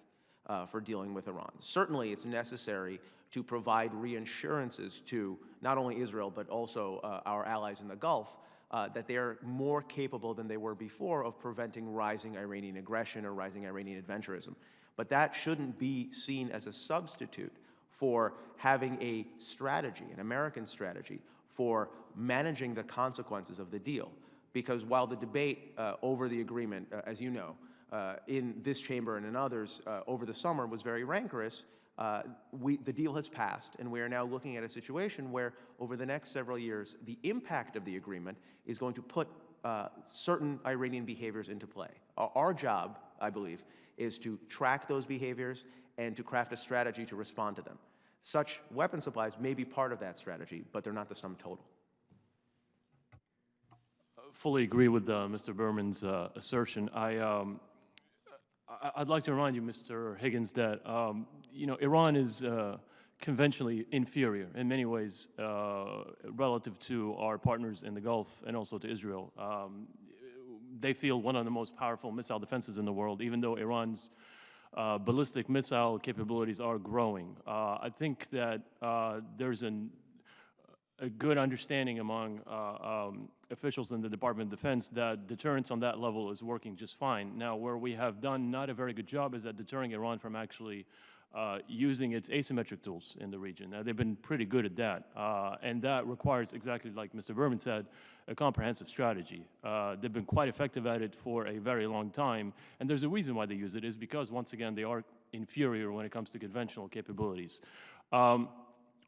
for dealing with Iran. Certainly, it's necessary to provide reassurances to not only Israel, but also our allies in the Gulf, that they are more capable than they were before of preventing rising Iranian aggression or rising Iranian adventurism. But that shouldn't be seen as a substitute for having a strategy, an American strategy, for managing the consequences of the deal. Because while the debate over the agreement, as you know, in this chamber and in others over the summer was very rancorous, the deal has passed, and we are now looking at a situation where over the next several years, the impact of the agreement is going to put certain Iranian behaviors into play. Our job, I believe, is to track those behaviors and to craft a strategy to respond to them. Such weapon supplies may be part of that strategy, but they're not the sum total. Fully agree with Mr. Burman's assertion. I'd like to remind you, Mr. Higgins, that Iran is conventionally inferior in many ways relative to our partners in the Gulf and also to Israel. They field one of the most powerful missile defenses in the world, even though Iran's ballistic missile capabilities are growing. I think that there's a good understanding among officials in the Department of Defense that deterrence on that level is working just fine. Now, where we have done not a very good job is at deterring Iran from actually using its asymmetric tools in the region. Now, they've been pretty good at that, and that requires, exactly like Mr. Burman said, a comprehensive strategy. They've been quite effective at it for a very long time, and there's a reason why they use it, is because, once again, they are inferior when it comes to conventional capabilities.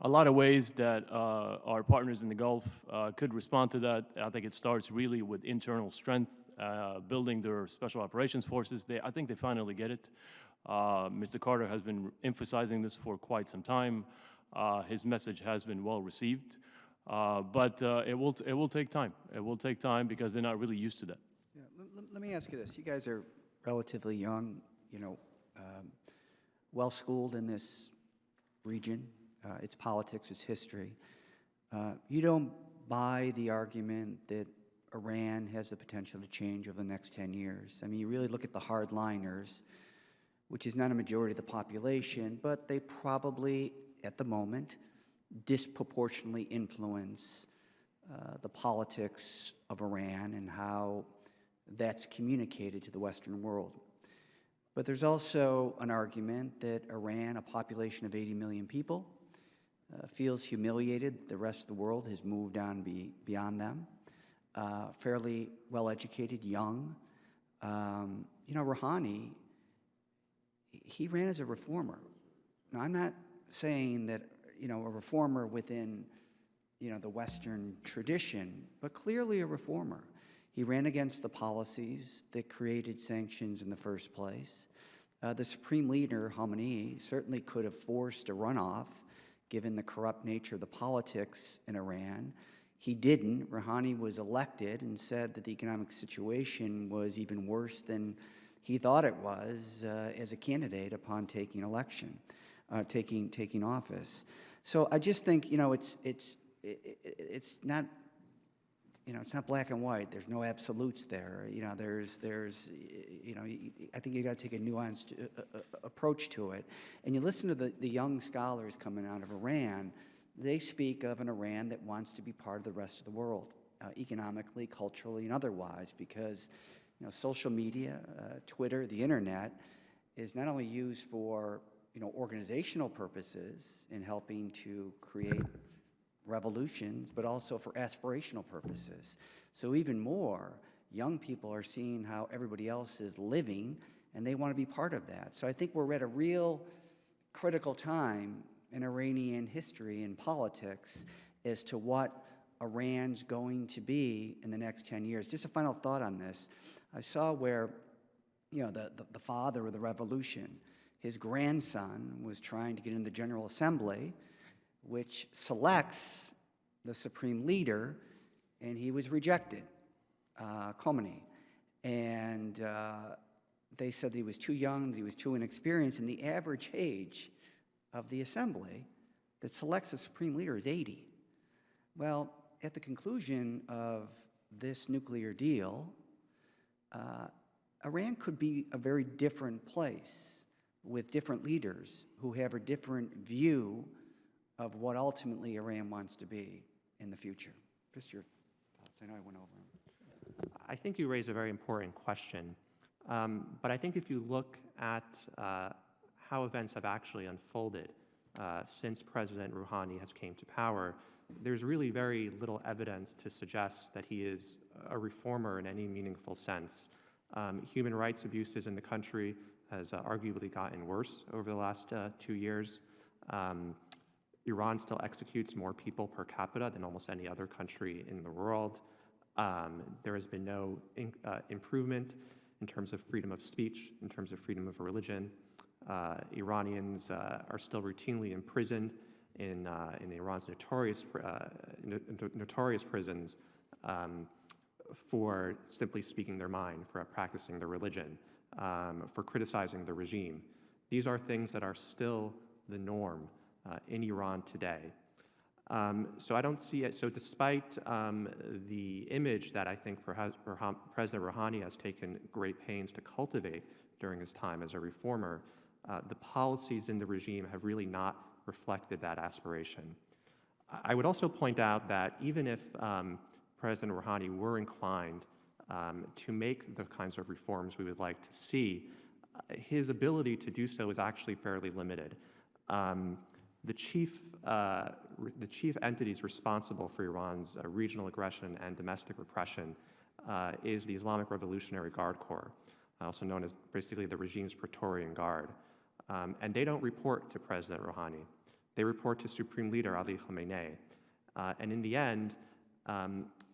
A lot of ways that our partners in the Gulf could respond to that. I think it starts really with internal strength, building their special operations forces. I think they finally get it. Mr. Carter has been emphasizing this for quite some time. His message has been well received, but it will take time. It will take time because they're not really used to that. Yeah, let me ask you this. You guys are relatively young, well-schooled in this region, its politics, its history. You don't buy the argument that Iran has the potential to change over the next 10 years. I mean, you really look at the hardliners, which is not a majority of the population, but they probably, at the moment, disproportionately influence the politics of Iran and how that's communicated to the Western world. But there's also an argument that Iran, a population of 80 million people, feels humiliated. The rest of the world has moved on beyond them. Fairly well-educated, young. Rouhani, he ran as a reformer. Now, I'm not saying that, a reformer within, the Western tradition, but clearly a reformer. He ran against the policies that created sanctions in the first place. The supreme leader, Khamenei, certainly could have forced a runoff, given the corrupt nature of the politics in Iran. He didn't. Rouhani was elected and said that the economic situation was even worse than he thought it was as a candidate upon taking office. So I just think, it's not, it's not black and white. There's no absolutes there. I think you got to take a nuanced approach to it. And you listen to the young scholars coming out of Iran, they speak of an Iran that wants to be part of the rest of the world, economically, culturally, and otherwise, because social media, Twitter, the internet, is not only used for organizational purposes in helping to create revolutions, but also for aspirational purposes. So even more, young people are seeing how everybody else is living, and they want to be part of that. So I think we're at a real critical time in Iranian history and politics as to what Iran's going to be in the next 10 years. Just a final thought on this. I saw where, the father of the revolution, his grandson was trying to get into the General Assembly, which selects the supreme leader, and he was rejected, Khamenei. And they said that he was too young, that he was too inexperienced, and the average age of the assembly that selects a supreme leader is 80. Well, at the conclusion of this nuclear deal, Iran could be a very different place with different leaders who have a different view of what ultimately Iran wants to be in the future. Just your thoughts. I know I went over them. I think you raise a very important question. But I think if you look at how events have actually unfolded since President Rouhani has came to power, there's really very little evidence to suggest that he is a reformer in any meaningful sense. Human rights abuses in the country has arguably gotten worse over the last 2 years. Iran still executes more people per capita than almost any other country in the world. There has been no improvement in terms of freedom of speech, in terms of freedom of religion. Iranians are still routinely imprisoned in Iran's notorious prisons for simply speaking their mind, for practicing their religion, for criticizing the regime. These are things that are still the norm in Iran today. So I don't see it. So despite the image that I think perhaps President Rouhani has taken great pains to cultivate during his time as a reformer, the policies in the regime have really not reflected that aspiration. I would also point out that even if President Rouhani were inclined to make the kinds of reforms we would like to see, his ability to do so is actually fairly limited. The chief entities responsible for Iran's regional aggression and domestic repression is the Islamic Revolutionary Guard Corps, also known as basically the regime's Praetorian Guard. And they don't report to President Rouhani. They report to Supreme Leader Ali Khamenei. And in the end,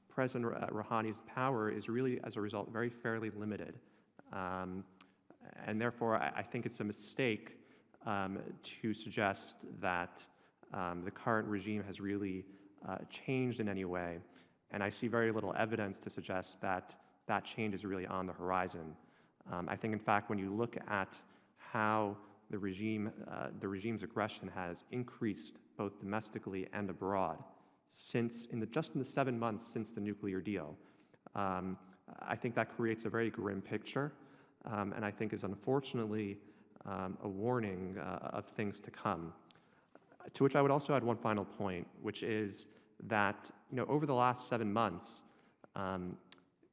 President Rouhani's power is really, as a result, very fairly limited. And therefore, I think it's a mistake to suggest that the current regime has really changed in any way. And I see very little evidence to suggest that that change is really on the horizon. I think, in fact, when you look at how the regime's aggression has increased both domestically and abroad just in the 7 months since the nuclear deal, I think that creates a very grim picture, and I think is unfortunately a warning of things to come. To which I would also add one final point, which is that over the last 7 months,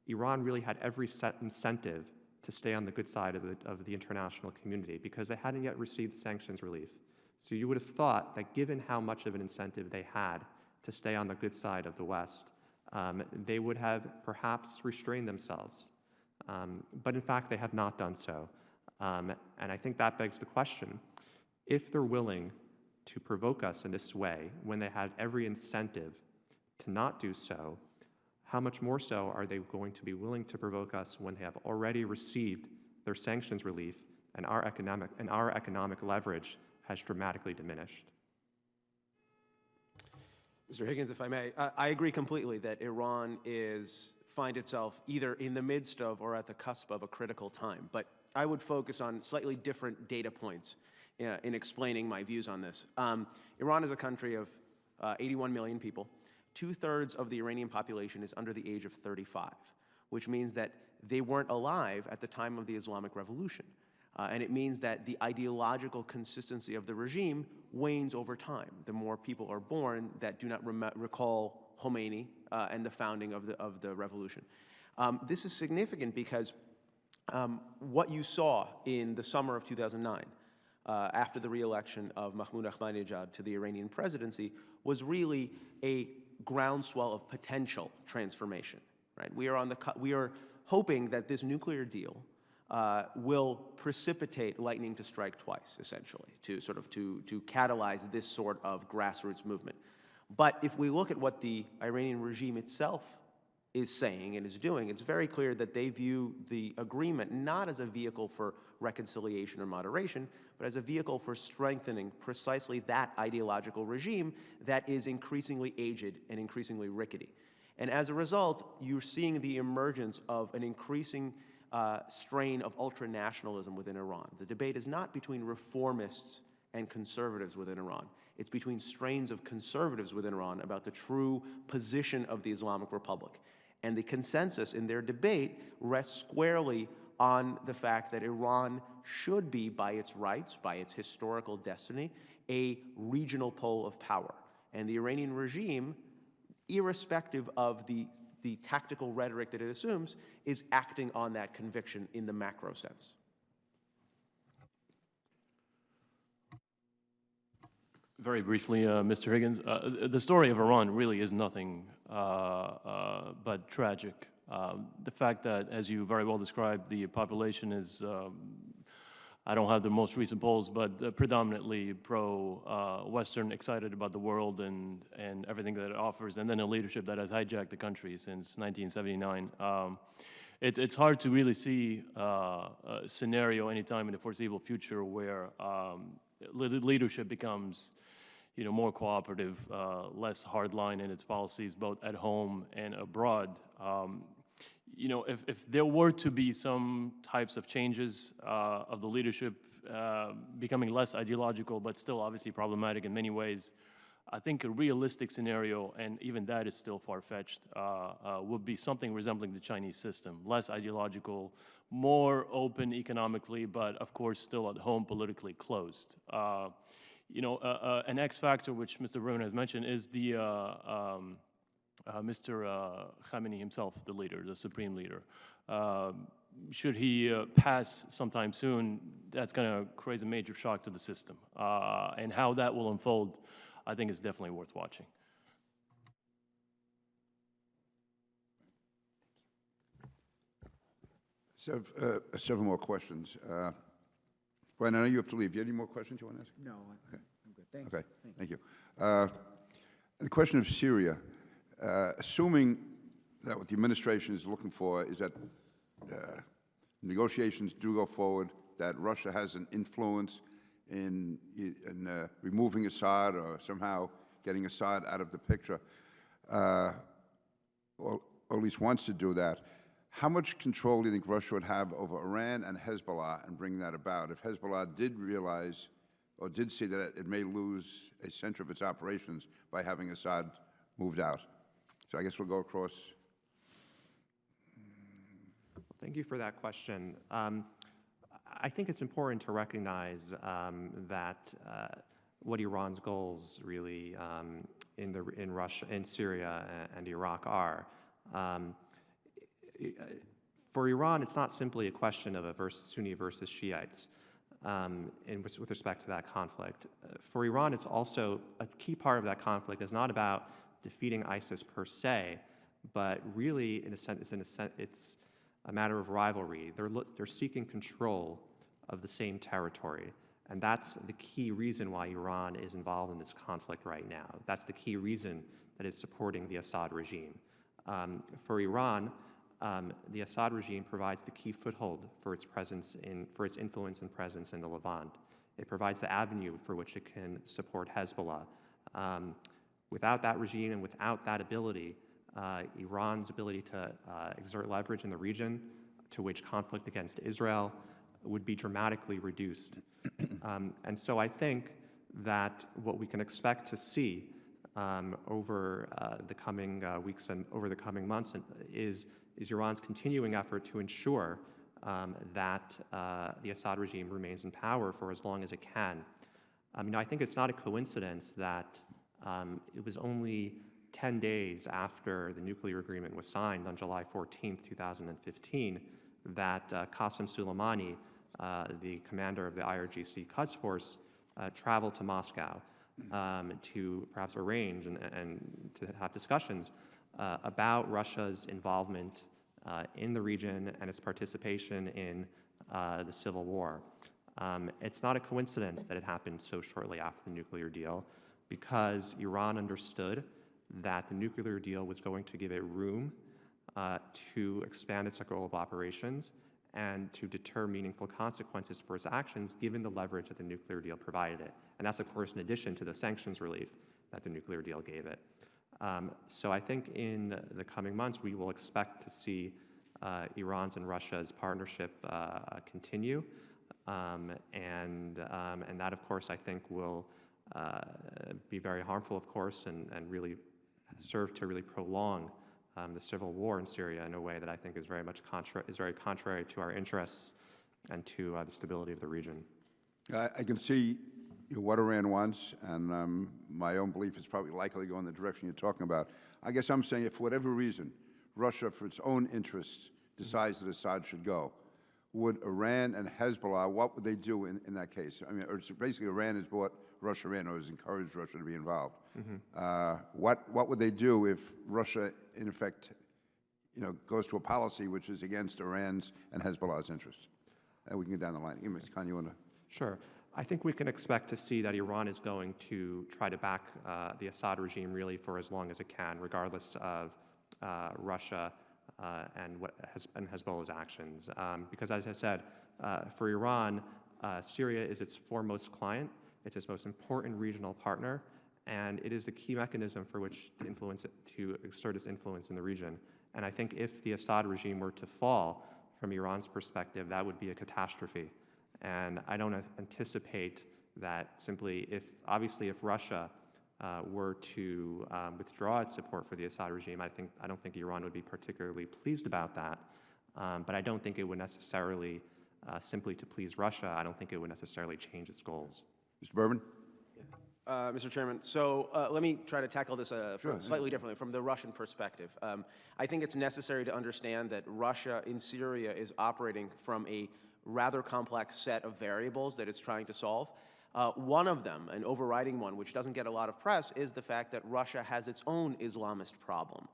Iran really had every incentive to stay on the good side of the international community because they hadn't yet received sanctions relief. So you would have thought that given how much of an incentive they had to stay on the good side of the West, they would have perhaps restrained themselves. But in fact, they have not done so. And I think that begs the question, if they're willing to provoke us in this way when they had every incentive to not do so, how much more so are they going to be willing to provoke us when they have already received their sanctions relief and our economic leverage has dramatically diminished? Mr. Higgins, if I may, I agree completely that Iran finds itself either in the midst of or at the cusp of a critical time. But I would focus on slightly different data points in explaining my views on this. Iran is a country of 81 million people. 2/3 of the Iranian population is under the age of 35, which means that they weren't alive at the time of the Islamic Revolution. And it means that the ideological consistency of the regime wanes over time. The more people are born that do not recall Khomeini and the founding of the revolution. This is significant because what you saw in the summer of 2009, after the re-election of Mahmoud Ahmadinejad to the Iranian presidency, was really a groundswell of potential transformation. Right? We are hoping that this nuclear deal will precipitate lightning to strike twice, essentially, to catalyze this sort of grassroots movement. But if we look at what the Iranian regime itself is saying and is doing, it's very clear that they view the agreement not as a vehicle for reconciliation or moderation, but as a vehicle for strengthening precisely that ideological regime that is increasingly aged and increasingly rickety. And as a result, you're seeing the emergence of an increasing strain of ultranationalism within Iran. The debate is not between reformists and conservatives within Iran. It's between strains of conservatives within Iran about the true position of the Islamic Republic. And the consensus in their debate rests squarely on the fact that Iran should be, by its rights, by its historical destiny, a regional pole of power. And the Iranian regime, irrespective of the tactical rhetoric that it assumes, is acting on that conviction in the macro sense. Very briefly, Mr. Higgins, the story of Iran really is nothing but tragic. The fact that, as you very well described, the population is, I don't have the most recent polls, but predominantly pro-Western, excited about the world and everything that it offers, and then a leadership that has hijacked the country since 1979. It's hard to really see a scenario anytime in the foreseeable future where leadership becomes more cooperative, less hardline in its policies, both at home and abroad. you know, if there were to be some types of changes of the leadership becoming less ideological, but still obviously problematic in many ways, I think a realistic scenario, and even that is still far-fetched, would be something resembling the Chinese system, less ideological, more open economically, but of course still at home politically closed. You know, an X factor, which Mr. Burman has mentioned, is the Mr. Khamenei himself, the leader, the supreme leader. Should he pass sometime soon, that's going to create a major shock to the system. And how that will unfold, I think is definitely worth watching. So, several more questions. Brian, I know you have to leave. Do you have any more questions you want to ask? No, Okay. I'm good. Thank Okay, thank you. The question of Syria, assuming that what the administration is looking for is that negotiations do go forward, that Russia has an influence in removing Assad or somehow getting Assad out of the picture, or at least wants to do that, how much control do you think Russia would have over Iran and Hezbollah and bring that about? If Hezbollah did realize or did see that it may lose a center of its operations by having Assad moved out. So I guess we'll go across. Thank you for that question. I think it's important to recognize that what Iran's goals really in Russia, in Syria, and Iraq are. For Iran, it's not simply a question of Sunni versus Shiites with respect to that conflict. For Iran, it's also a key part of that conflict is not about defeating ISIS per se, but really, in a sense, it's a matter of rivalry. They're seeking control of the same territory, and that's the key reason why Iran is involved in this conflict right now. That's the key reason that it's supporting the Assad regime. For Iran, the Assad regime provides the key foothold for its influence and presence in the Levant. It provides the avenue for which it can support Hezbollah. Without that regime and without that ability, Iran's ability to exert leverage in the region, to wage conflict against Israel, would be dramatically reduced. And so I think that what we can expect to see over the coming weeks and over the coming months is Iran's continuing effort to ensure that the Assad regime remains in power for as long as it can. I think it's not a coincidence that it was only 10 days after the nuclear agreement was signed on July 14th, 2015, that Qasem Soleimani, the commander of the IRGC Quds Force, traveled to Moscow to perhaps arrange and to have discussions about Russia's involvement in the region and its participation in the civil war. It's not a coincidence that it happened so shortly after the nuclear deal, because Iran understood that the nuclear deal was going to give it room to expand its global operations and to deter meaningful consequences for its actions, given the leverage that the nuclear deal provided it. And that's, of course, in addition to the sanctions relief that the nuclear deal gave it. So I think in the coming months, we will expect to see Iran's and Russia's partnership continue. And that, of course, I think will be very harmful, of course, and really serve to really prolong the civil war in Syria in a way that I think is very much very contrary to our interests and to the stability of the region. I can see what Iran wants, and my own belief is probably likely to go in the direction you're talking about. I guess I'm saying if for whatever reason Russia, for its own interests, decides that Assad should go, would Iran and Hezbollah, what would they do in that case? I mean, basically Iran has brought Russia in or has encouraged Russia to be involved. What would they do if Russia, in effect, goes to a policy which is against Iran's and Hezbollah's interests? And we can get down the line. Mr. Khan, you want to? Sure. I think we can expect to see that Iran is going to try to back the Assad regime really for as long as it can, regardless of Russia and Hezbollah's actions. Because as I said, for Iran, Syria is its foremost client, it's its most important regional partner, and it is the key mechanism for which to exert its influence in the region. And I think if the Assad regime were to fall, from Iran's perspective, that would be a catastrophe. And I don't anticipate that simply obviously if Russia were to withdraw its support for the Assad regime, I don't think Iran would be particularly pleased about that. But I don't think it would necessarily, simply to please Russia, I don't think it would necessarily change its goals. Mr. Burman? Mr. Chairman, so let me try to tackle this slightly differently from the Russian perspective. I think it's necessary to understand that Russia in Syria is operating from a rather complex set of variables that it's trying to solve. One of them, an overriding one, which doesn't get a lot of press, is the fact that Russia has its own Islamist problem.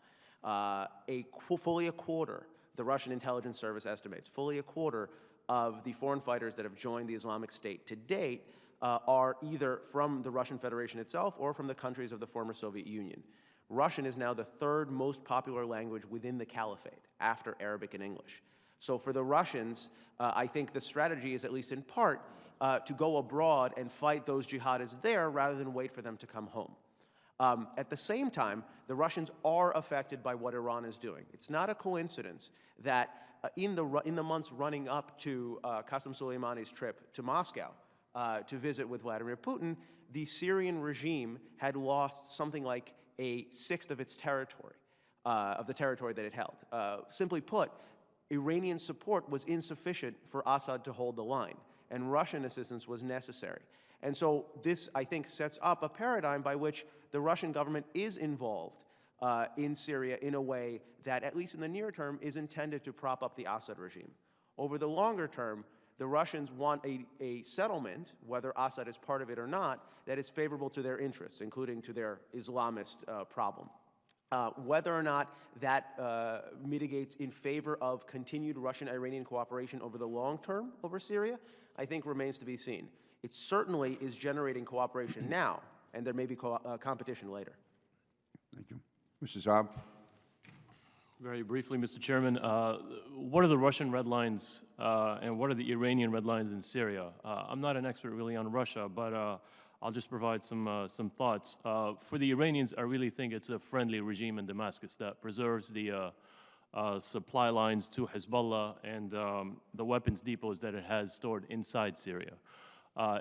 Fully a quarter, the Russian intelligence service estimates, fully a quarter of the foreign fighters that have joined the Islamic State to date are either from the Russian Federation itself or from the countries of the former Soviet Union. Russian is now the third most popular language within the caliphate, after Arabic and English. So for the Russians, I think the strategy is, at least in part, to go abroad and fight those jihadists there rather than wait for them to come home. At the same time, the Russians are affected by what Iran is doing. It's not a coincidence that in the months running up to Qasem Soleimani's trip to Moscow, to visit with Vladimir Putin, the Syrian regime had lost something like a sixth of its territory, of the territory that it held. Simply put, Iranian support was insufficient for Assad to hold the line, and Russian assistance was necessary. And so this, I think, sets up a paradigm by which the Russian government is involved in Syria in a way that, at least in the near term, is intended to prop up the Assad regime. Over the longer term, the Russians want a settlement, whether Assad is part of it or not, that is favorable to their interests, including to their Islamist problem. Whether or not that mitigates in favor of continued Russian-Iranian cooperation over the long term over Syria, I think remains to be seen. It certainly is generating cooperation now, and there may be competition later. Thank you. Mr. Saab? Very briefly, Mr. Chairman, what are the Russian red lines and what are the Iranian red lines in Syria? I'm not an expert really on Russia, but I'll just provide some thoughts. For the Iranians, I really think it's a friendly regime in Damascus that preserves the supply lines to Hezbollah and the weapons depots that it has stored inside Syria.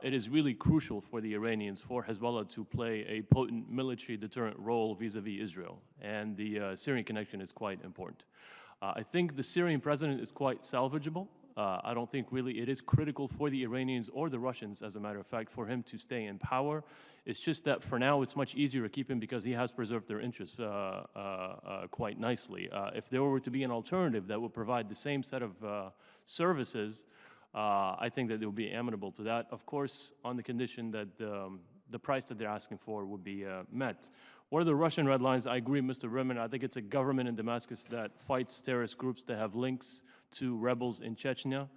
It is really crucial for the Iranians, for Hezbollah to play a potent military deterrent role vis-a-vis Israel, and the Syrian connection is quite important. I think the Syrian president is quite salvageable. I don't think really it is critical for the Iranians or the Russians, as a matter of fact, for him to stay in power. It's just that for now it's much easier to keep him because he has preserved their interests quite nicely. If there were to be an alternative that would provide the same set of services, I think that they will be amenable to that, of course, on the condition that the price that they're asking for would be met. What are the Russian red lines? I agree, Mr. Burman. I think it's a government in Damascus that fights terrorist groups that have links to rebels in Chechnya.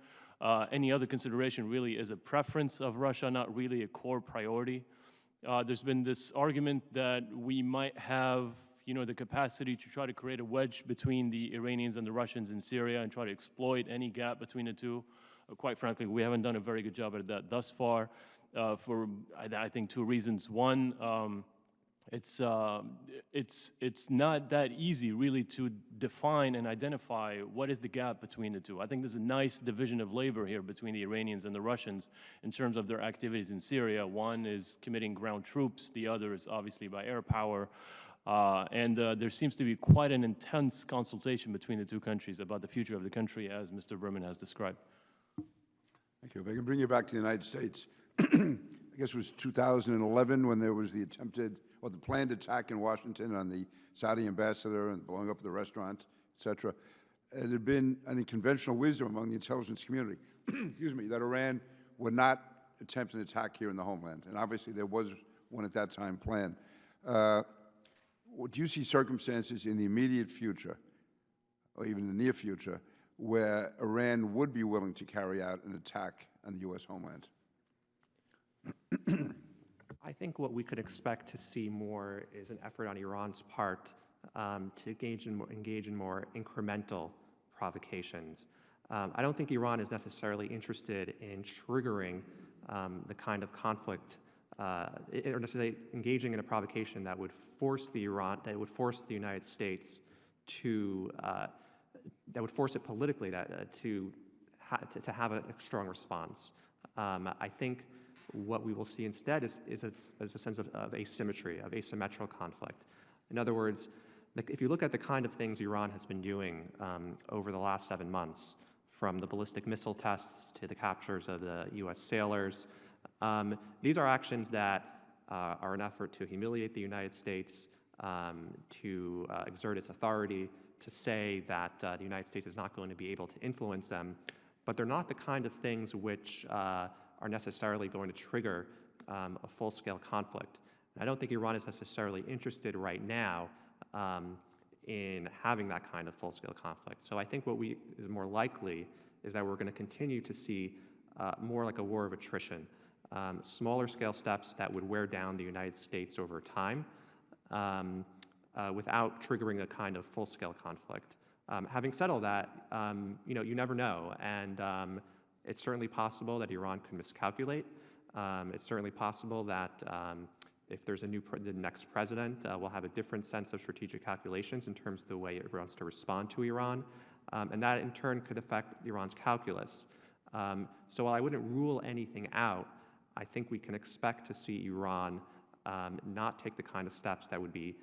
Any other consideration really is a preference of Russia, not really a core priority. There's been this argument that we might have the capacity to try to create a wedge between the Iranians and the Russians in Syria and try to exploit any gap between the two. Quite frankly, we haven't done a very good job at that thus far for, I think, two reasons. One, it's not that easy really to define and identify what is the gap between the two. I think there's a nice division of labor here between the Iranians and the Russians in terms of their activities in Syria. One is committing ground troops, the other is obviously by air power. And there seems to be quite an intense consultation between the two countries about the future of the country, as Mr. Burman has described. Thank you. If I can bring you back to the United States, I guess it was 2011 when there was the the planned attack in Washington on the Saudi ambassador and blowing up the restaurant, et cetera. It had been, I think, conventional wisdom among the intelligence community, excuse me, that Iran would not attempt an attack here in the homeland. And obviously there was one at that time planned. Do you see circumstances in the immediate future, or even the near future, where Iran would be willing to carry out an attack on the U.S. homeland? I think what we could expect to see more is an effort on Iran's part to engage in more incremental provocations. I don't think Iran is necessarily interested in triggering the kind of conflict or necessarily engaging in a provocation that would force the United States that would force it politically to have a strong response. I think what we will see instead is a sense of asymmetry, of asymmetrical conflict. In other words, if you look at the kind of things Iran has been doing over the last 7 months, from the ballistic missile tests to the captures of the U.S. sailors, these are actions that are an effort to humiliate the United States, to exert its authority, to say that the United States is not going to be able to influence them, but they're not the kind of things which are necessarily going to trigger a full-scale conflict. And I don't think Iran is necessarily interested right now in having that kind of full-scale conflict. So I think what is more likely is that we're going to continue to see more like a war of attrition, smaller scale steps that would wear down the United States over time without triggering a kind of full-scale conflict. Having said all that, you never know, and it's certainly possible that Iran could miscalculate. It's certainly possible that if there's the next president will have a different sense of strategic calculations in terms of the way it wants to respond to Iran, and that in turn could affect Iran's calculus. So while I wouldn't rule anything out, I think we can expect to see Iran not take the kind of steps that would be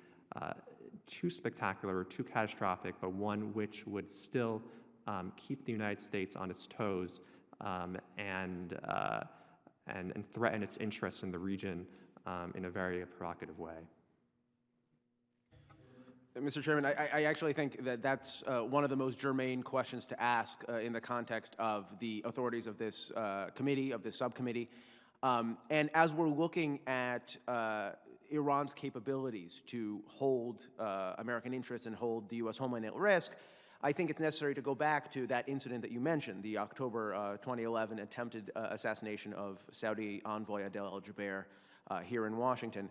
too spectacular or too catastrophic, but one which would still keep the United States on its toes and threaten its interests in the region in a very provocative way. Mr. Chairman, I actually think that that's one of the most germane questions to ask in the context of the authorities of this committee, of this subcommittee. And as we're looking at Iran's capabilities to hold American interests and hold the U.S. homeland at risk, I think it's necessary to go back to that incident that you mentioned, the October 2011 attempted assassination of Saudi envoy Adel al-Jubeir here in Washington.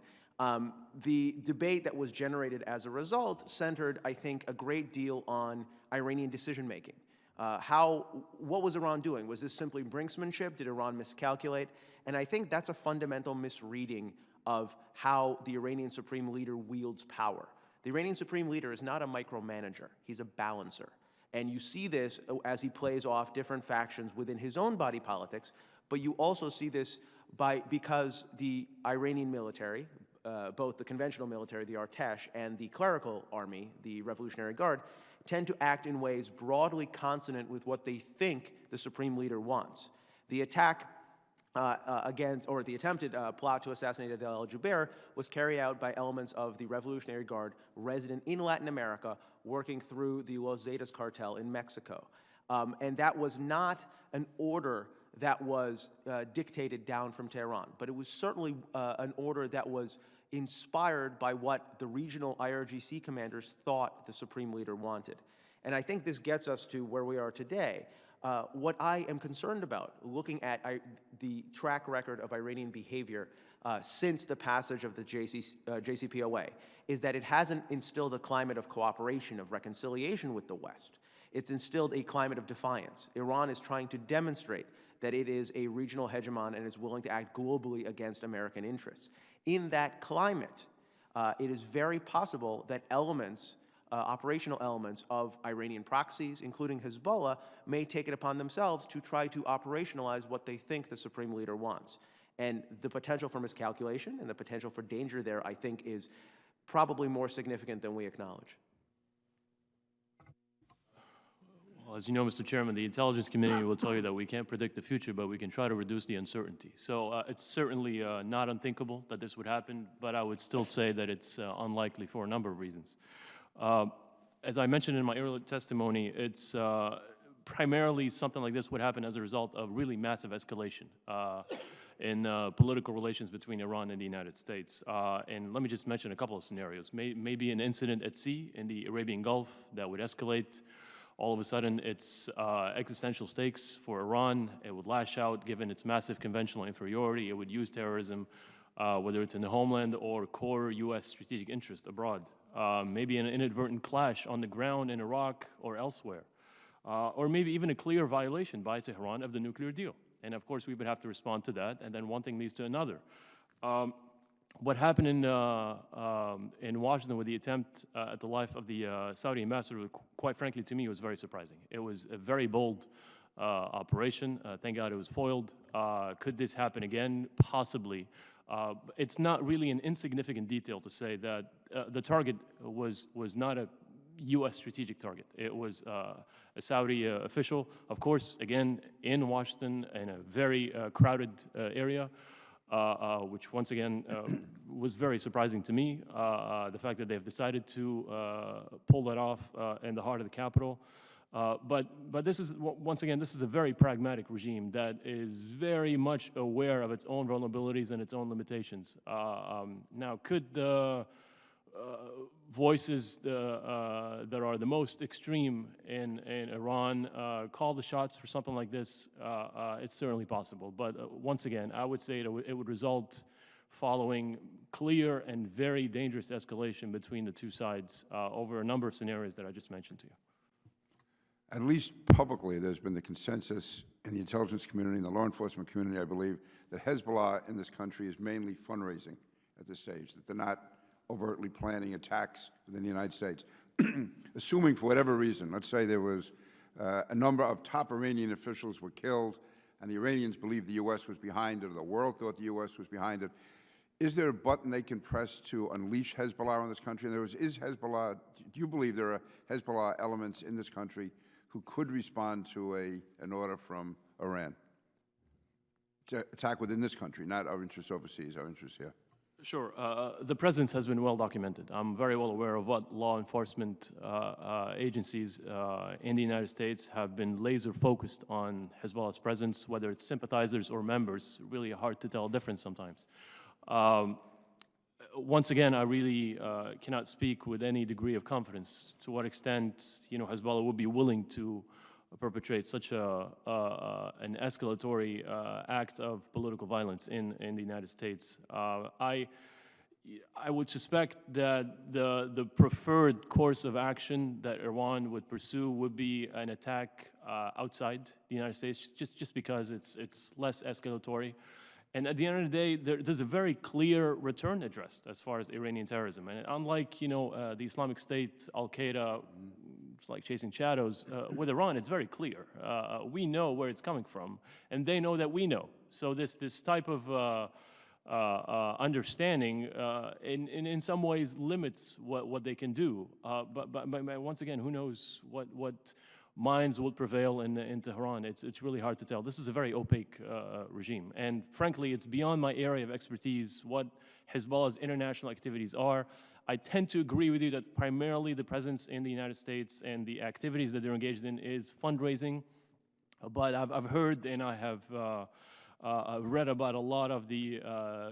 The debate that was generated as a result centered, I think, a great deal on Iranian decision-making. What was Iran doing? Was this simply brinksmanship? Did Iran miscalculate? And I think that's a fundamental misreading of how the Iranian supreme leader wields power. The Iranian supreme leader is not a micromanager. He's a balancer. And you see this as he plays off different factions within his own body politics, but you also see this because the Iranian military, both the conventional military, the Artesh, and the clerical army, the Revolutionary Guard, tend to act in ways broadly consonant with what they think the supreme leader wants. The attack the attempted plot to assassinate Adel al-Jubeir was carried out by elements of the Revolutionary Guard resident in Latin America working through the Los Zetas cartel in Mexico. And that was not an order that was dictated down from Tehran, but it was certainly an order that was inspired by what the regional IRGC commanders thought the supreme leader wanted. And I think this gets us to where we are today. What I am concerned about, looking at the track record of Iranian behavior since the passage of the JCPOA, is that it hasn't instilled a climate of cooperation, of reconciliation with the West. It's instilled a climate of defiance. Iran is trying to demonstrate that it is a regional hegemon and is willing to act globally against American interests. In that climate, it is very possible that operational elements of Iranian proxies, including Hezbollah, may take it upon themselves to try to operationalize what they think the supreme leader wants. And the potential for miscalculation and the potential for danger there, I think, is probably more significant than we acknowledge. Well, as you know, Mr. Chairman, the Intelligence Committee will tell you that we can't predict the future, but we can try to reduce the uncertainty. So it's certainly not unthinkable that this would happen, but I would still say that it's unlikely for a number of reasons. As I mentioned in my earlier testimony, it's primarily something like this would happen as a result of really massive escalation in political relations between Iran and the United States. And let me just mention a couple of scenarios. Maybe an incident at sea in the Arabian Gulf that would escalate. All of a sudden, it's existential stakes for Iran. It would lash out given its massive conventional inferiority. It would use terrorism, whether it's in the homeland or core U.S. strategic interest abroad. Maybe an inadvertent clash on the ground in Iraq or elsewhere. Or maybe even a clear violation by Tehran of the nuclear deal. And of course, we would have to respond to that, and then one thing leads to another. what happened in Washington with the attempt at the life of the Saudi ambassador, quite frankly, to me, was very surprising. It was a very bold operation. Thank God it was foiled. Could this happen again? Possibly. It's not really an insignificant detail to say that the target was not a U.S. strategic target. It was a Saudi official, of course, again, in Washington, in a very crowded area. Which once again was very surprising to me, the fact that they've decided to pull that off in the heart of the Capitol. But this is, once again, this is a very pragmatic regime that is very much aware of its own vulnerabilities and its own limitations. Now, could the voices that are the most extreme in Iran call the shots for something like this? It's certainly possible. But once again, I would say it would result following clear and very dangerous escalation between the two sides over a number of scenarios that I just mentioned to you. At least publicly, there's been the consensus in the intelligence community and the law enforcement community, I believe, that Hezbollah in this country is mainly fundraising at this stage, that they're not overtly planning attacks within the United States. Assuming for whatever reason, let's say there was a number of top Iranian officials were killed and the Iranians believed the U.S. was behind it, or the world thought the U.S. was behind it, is there a button they can press to unleash Hezbollah on this country? In other words, is Hezbollah, do you believe there are Hezbollah elements in this country who could respond to an order from Iran to attack within this country, not our interests overseas, our interests here? Sure. The presence has been well documented. I'm very well aware of what law enforcement agencies in the United States have been laser focused on Hezbollah's presence, whether it's sympathizers or members. Really hard to tell a difference sometimes. Once again, I really cannot speak with any degree of confidence to what extent Hezbollah would be willing to perpetrate such an escalatory act of political violence in the United States. I would suspect that the preferred course of action that Iran would pursue would be an attack outside the United States, just because it's less escalatory. And at the end of the day, there's a very clear return addressed as far as Iranian terrorism. And unlike, the Islamic State, Al-Qaeda, it's like chasing shadows, with Iran, it's very clear. We know where it's coming from, and they know that we know. So this type of understanding, in some ways, limits what they can do. But once again, who knows what minds will prevail in Tehran. It's really hard to tell. This is a very opaque regime. And frankly, it's beyond my area of expertise what Hezbollah's international activities are. I tend to agree with you that primarily the presence in the United States and the activities that they're engaged in is fundraising. But I've heard and I have read about a lot of the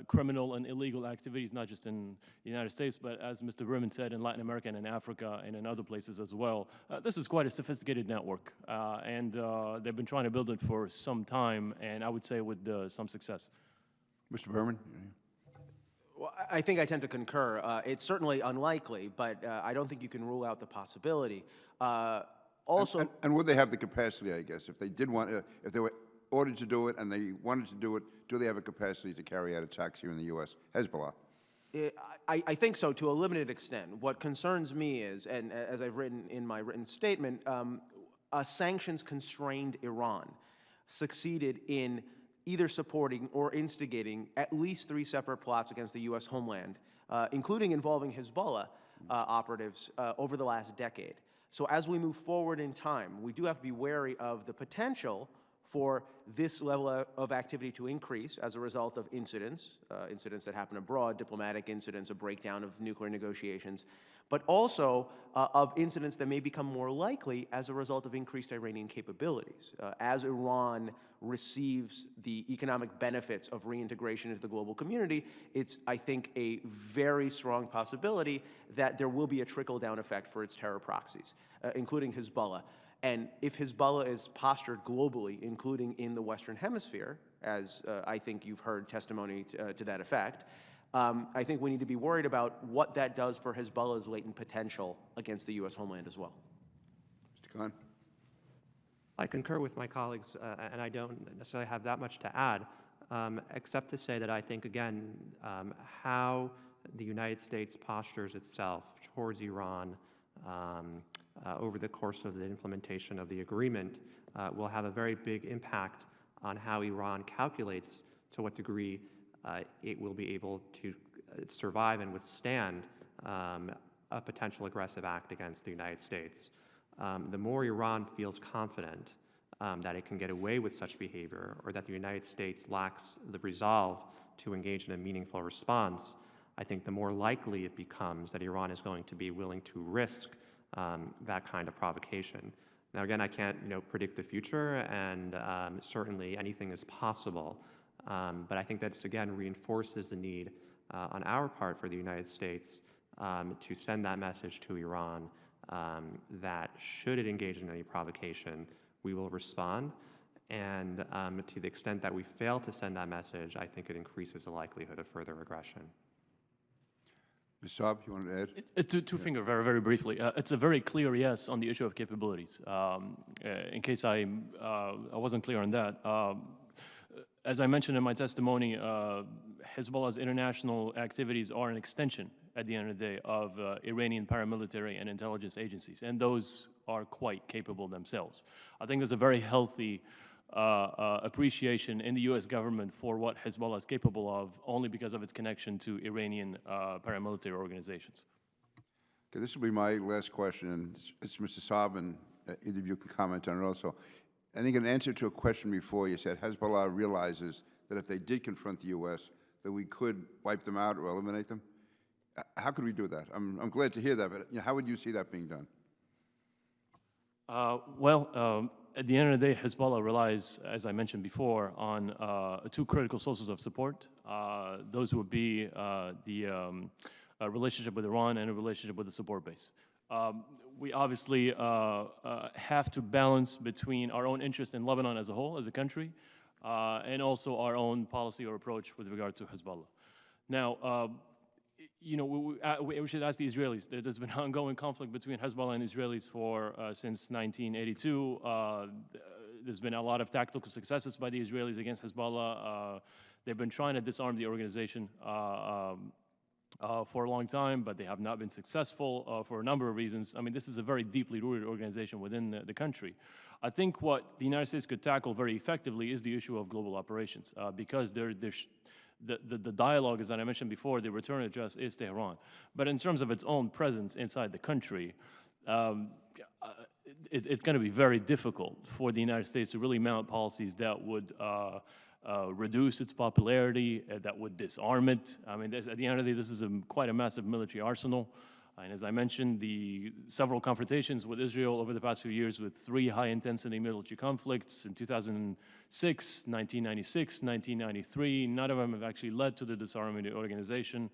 criminal and illegal activities, not just in the United States, but as Mr. Burman said, in Latin America and in Africa and in other places as well. This is quite a sophisticated network, and they've been trying to build it for some time, and I would say with some success. Mr. Burman? Well, I think I tend to concur. It's certainly unlikely, but I don't think you can rule out the possibility. Also, and would they have the capacity, I guess, if they did want, if they were ordered to do it and they wanted to do it, do they have a capacity to carry out attacks here in the U.S.? Hezbollah? I think so, to a limited extent. What concerns me is, and as I've written in my written statement, a sanctions-constrained Iran succeeded in either supporting or instigating at least 3 separate plots against the U.S. homeland, including involving Hezbollah operatives over the last decade. So as we move forward in time, we do have to be wary of the potential for this level of activity to increase as a result of incidents that happen abroad, diplomatic incidents, a breakdown of nuclear negotiations, but also of incidents that may become more likely as a result of increased Iranian capabilities. As Iran receives the economic benefits of reintegration into the global community, it's, I think, a very strong possibility that there will be a trickle-down effect for its terror proxies, including Hezbollah. And if Hezbollah is postured globally, including in the Western Hemisphere, as I think you've heard testimony to that effect, I think we need to be worried about what that does for Hezbollah's latent potential against the U.S. homeland as well. Mr. Khan? I concur with my colleagues, and I don't necessarily have that much to add. except to say that I think, again, how the United States postures itself towards Iran over the course of the implementation of the agreement will have a very big impact on how Iran calculates to what degree it will be able to survive and withstand a potential aggressive act against the United States. The more Iran feels confident that it can get away with such behavior, or that the United States lacks the resolve to engage in a meaningful response, I think the more likely it becomes that Iran is going to be willing to risk that kind of provocation. Now, again, I can't predict the future, and certainly anything is possible. But I think that, again, reinforces the need on our part for the United States to send that message to Iran that should it engage in any provocation, we will respond. And to the extent that we fail to send that message, I think it increases the likelihood of further aggression. Ms. Saab, you want to add? Two-finger, very, very briefly. It's a very clear yes on the issue of capabilities. In case I wasn't clear on that, as I mentioned in my testimony, Hezbollah's international activities are an extension, at the end of the day, of Iranian paramilitary and intelligence agencies, and those are quite capable themselves. I think there's a very healthy appreciation in the U.S. government for what Hezbollah is capable of, only because of its connection to Iranian paramilitary organizations. Okay, this will be my last question, and it's Mr. Saab, and either of you can comment on it also. I think in answer to a question before, you said Hezbollah realizes that if they did confront the U.S., that we could wipe them out or eliminate them. How could we do that? I'm glad to hear that, but how would you see that being done? At the end of the day, Hezbollah relies, as I mentioned before, on two critical sources of support. Those would be the relationship with Iran and a relationship with the support base. We obviously have to balance between our own interest in Lebanon as a whole, as a country, and also our own policy or approach with regard to Hezbollah. Now, we should ask the Israelis. There's been ongoing conflict between Hezbollah and Israelis since 1982. There's been a lot of tactical successes by the Israelis against Hezbollah. They've been trying to disarm the organization for a long time, but they have not been successful for a number of reasons. I mean, this is a very deeply rooted organization within the country. I think what the United States could tackle very effectively is the issue of global operations, because the dialogue, as I mentioned before, the return address is Tehran. But in terms of its own presence inside the country, it's going to be very difficult for the United States to really mount policies that would reduce its popularity, that would disarm it. I mean, at the end of the day, this is quite a massive military arsenal. And as I mentioned, the several confrontations with Israel over the past few years, with 3 high-intensity military conflicts in 2006, 1996, 1993, none of them have actually led to the disarmament of the organization.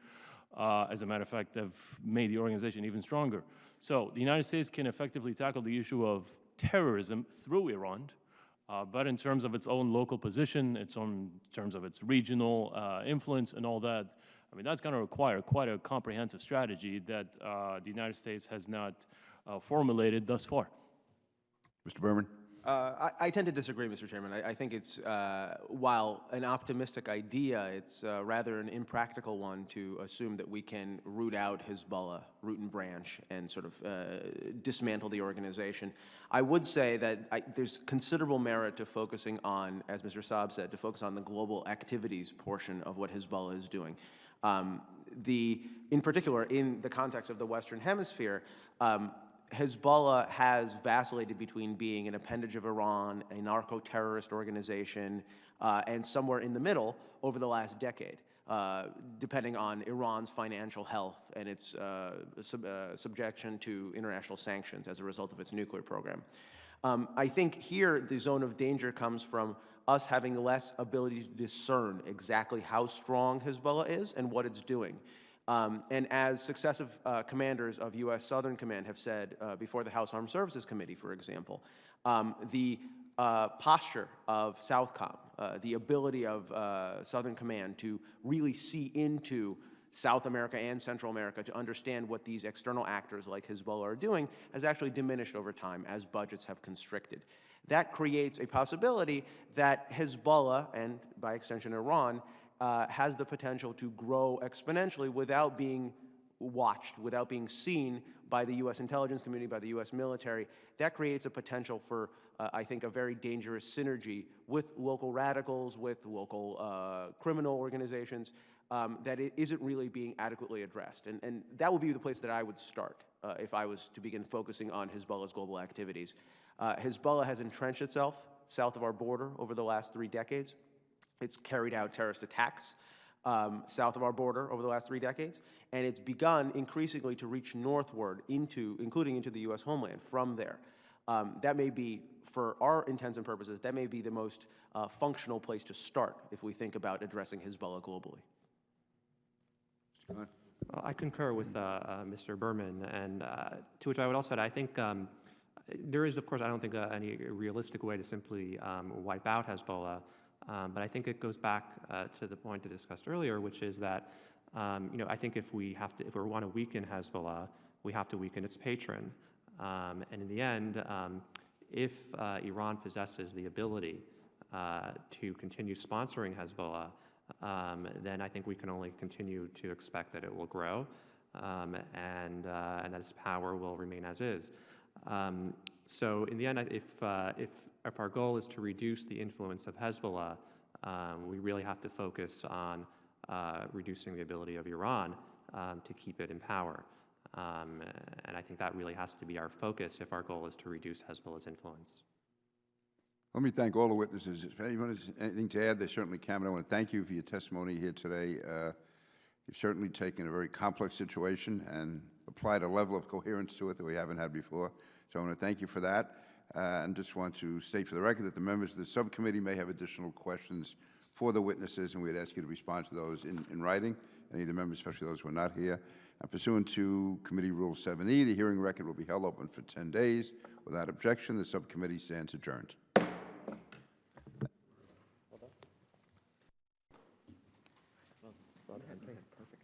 As a matter of fact, they've made the organization even stronger. So the United States can effectively tackle the issue of terrorism through Iran, but in terms of its own local position, in terms of its regional influence and all that, I mean, that's going to require quite a comprehensive strategy that the United States has not formulated thus far. Mr. Burman? I tend to disagree, Mr. Chairman. I think it's, while an optimistic idea, it's rather an impractical one to assume that we can root out Hezbollah, root and branch, and sort of dismantle the organization. I would say that there's considerable merit to focusing on, as Mr. Saab said, to focus on the global activities portion of what Hezbollah is doing. In particular, in the context of the Western Hemisphere, Hezbollah has vacillated between being an appendage of Iran, a narco-terrorist organization, and somewhere in the middle over the last decade, depending on Iran's financial health and its subjection to international sanctions as a result of its nuclear program. I think here the zone of danger comes from us having less ability to discern exactly how strong Hezbollah is and what it's doing. And as successive commanders of U.S. Southern Command have said before the House Armed Services Committee, for example, the posture of Southcom, the ability of Southern Command to really see into South America and Central America to understand what these external actors like Hezbollah are doing has actually diminished over time as budgets have constricted. That creates a possibility that Hezbollah, and by extension Iran, has the potential to grow exponentially without being watched, without being seen by the U.S. intelligence community, by the U.S. military. That creates a potential for, I think, a very dangerous synergy with local radicals, with local criminal organizations, that it isn't really being adequately addressed. And that would be the place that I would start if I was to begin focusing on Hezbollah's global activities. Hezbollah has entrenched itself south of our border over the last 3 decades. It's carried out terrorist attacks south of our border over the last 3 decades, and it's begun increasingly to reach northward, including into the U.S. homeland from there. That may be, for our intents and purposes, that may be the most functional place to start if we think about addressing Hezbollah globally. Mr. Khan? Well, I concur with Mr. Burman, and to which I would also add, I think there is, of course, I don't think any realistic way to simply wipe out Hezbollah, but I think it goes back to the point I discussed earlier, which is that I think if we want to weaken Hezbollah, we have to weaken its patron, and in the end, if Iran possesses the ability to continue sponsoring Hezbollah, then I think we can only continue to expect that it will grow, and that its power will remain as is. So in the end, if our goal is to reduce the influence of Hezbollah, we really have to focus on reducing the ability of Iran to keep it in power. And I think that really has to be our focus if our goal is to reduce Hezbollah's influence. Let me thank all the witnesses. If anyone has anything to add, they certainly can. But I want to thank you for your testimony here today. You've certainly taken a very complex situation and applied a level of coherence to it that we haven't had before. So I want to thank you for that. And just want to state for the record that the members of the subcommittee may have additional questions for the witnesses, and we'd ask you to respond to those in writing. Any of the members, especially those who are not here. And pursuant to Committee Rule 7E, the hearing record will be held open for 10 days. Without objection, the subcommittee stands adjourned. Well done, perfect.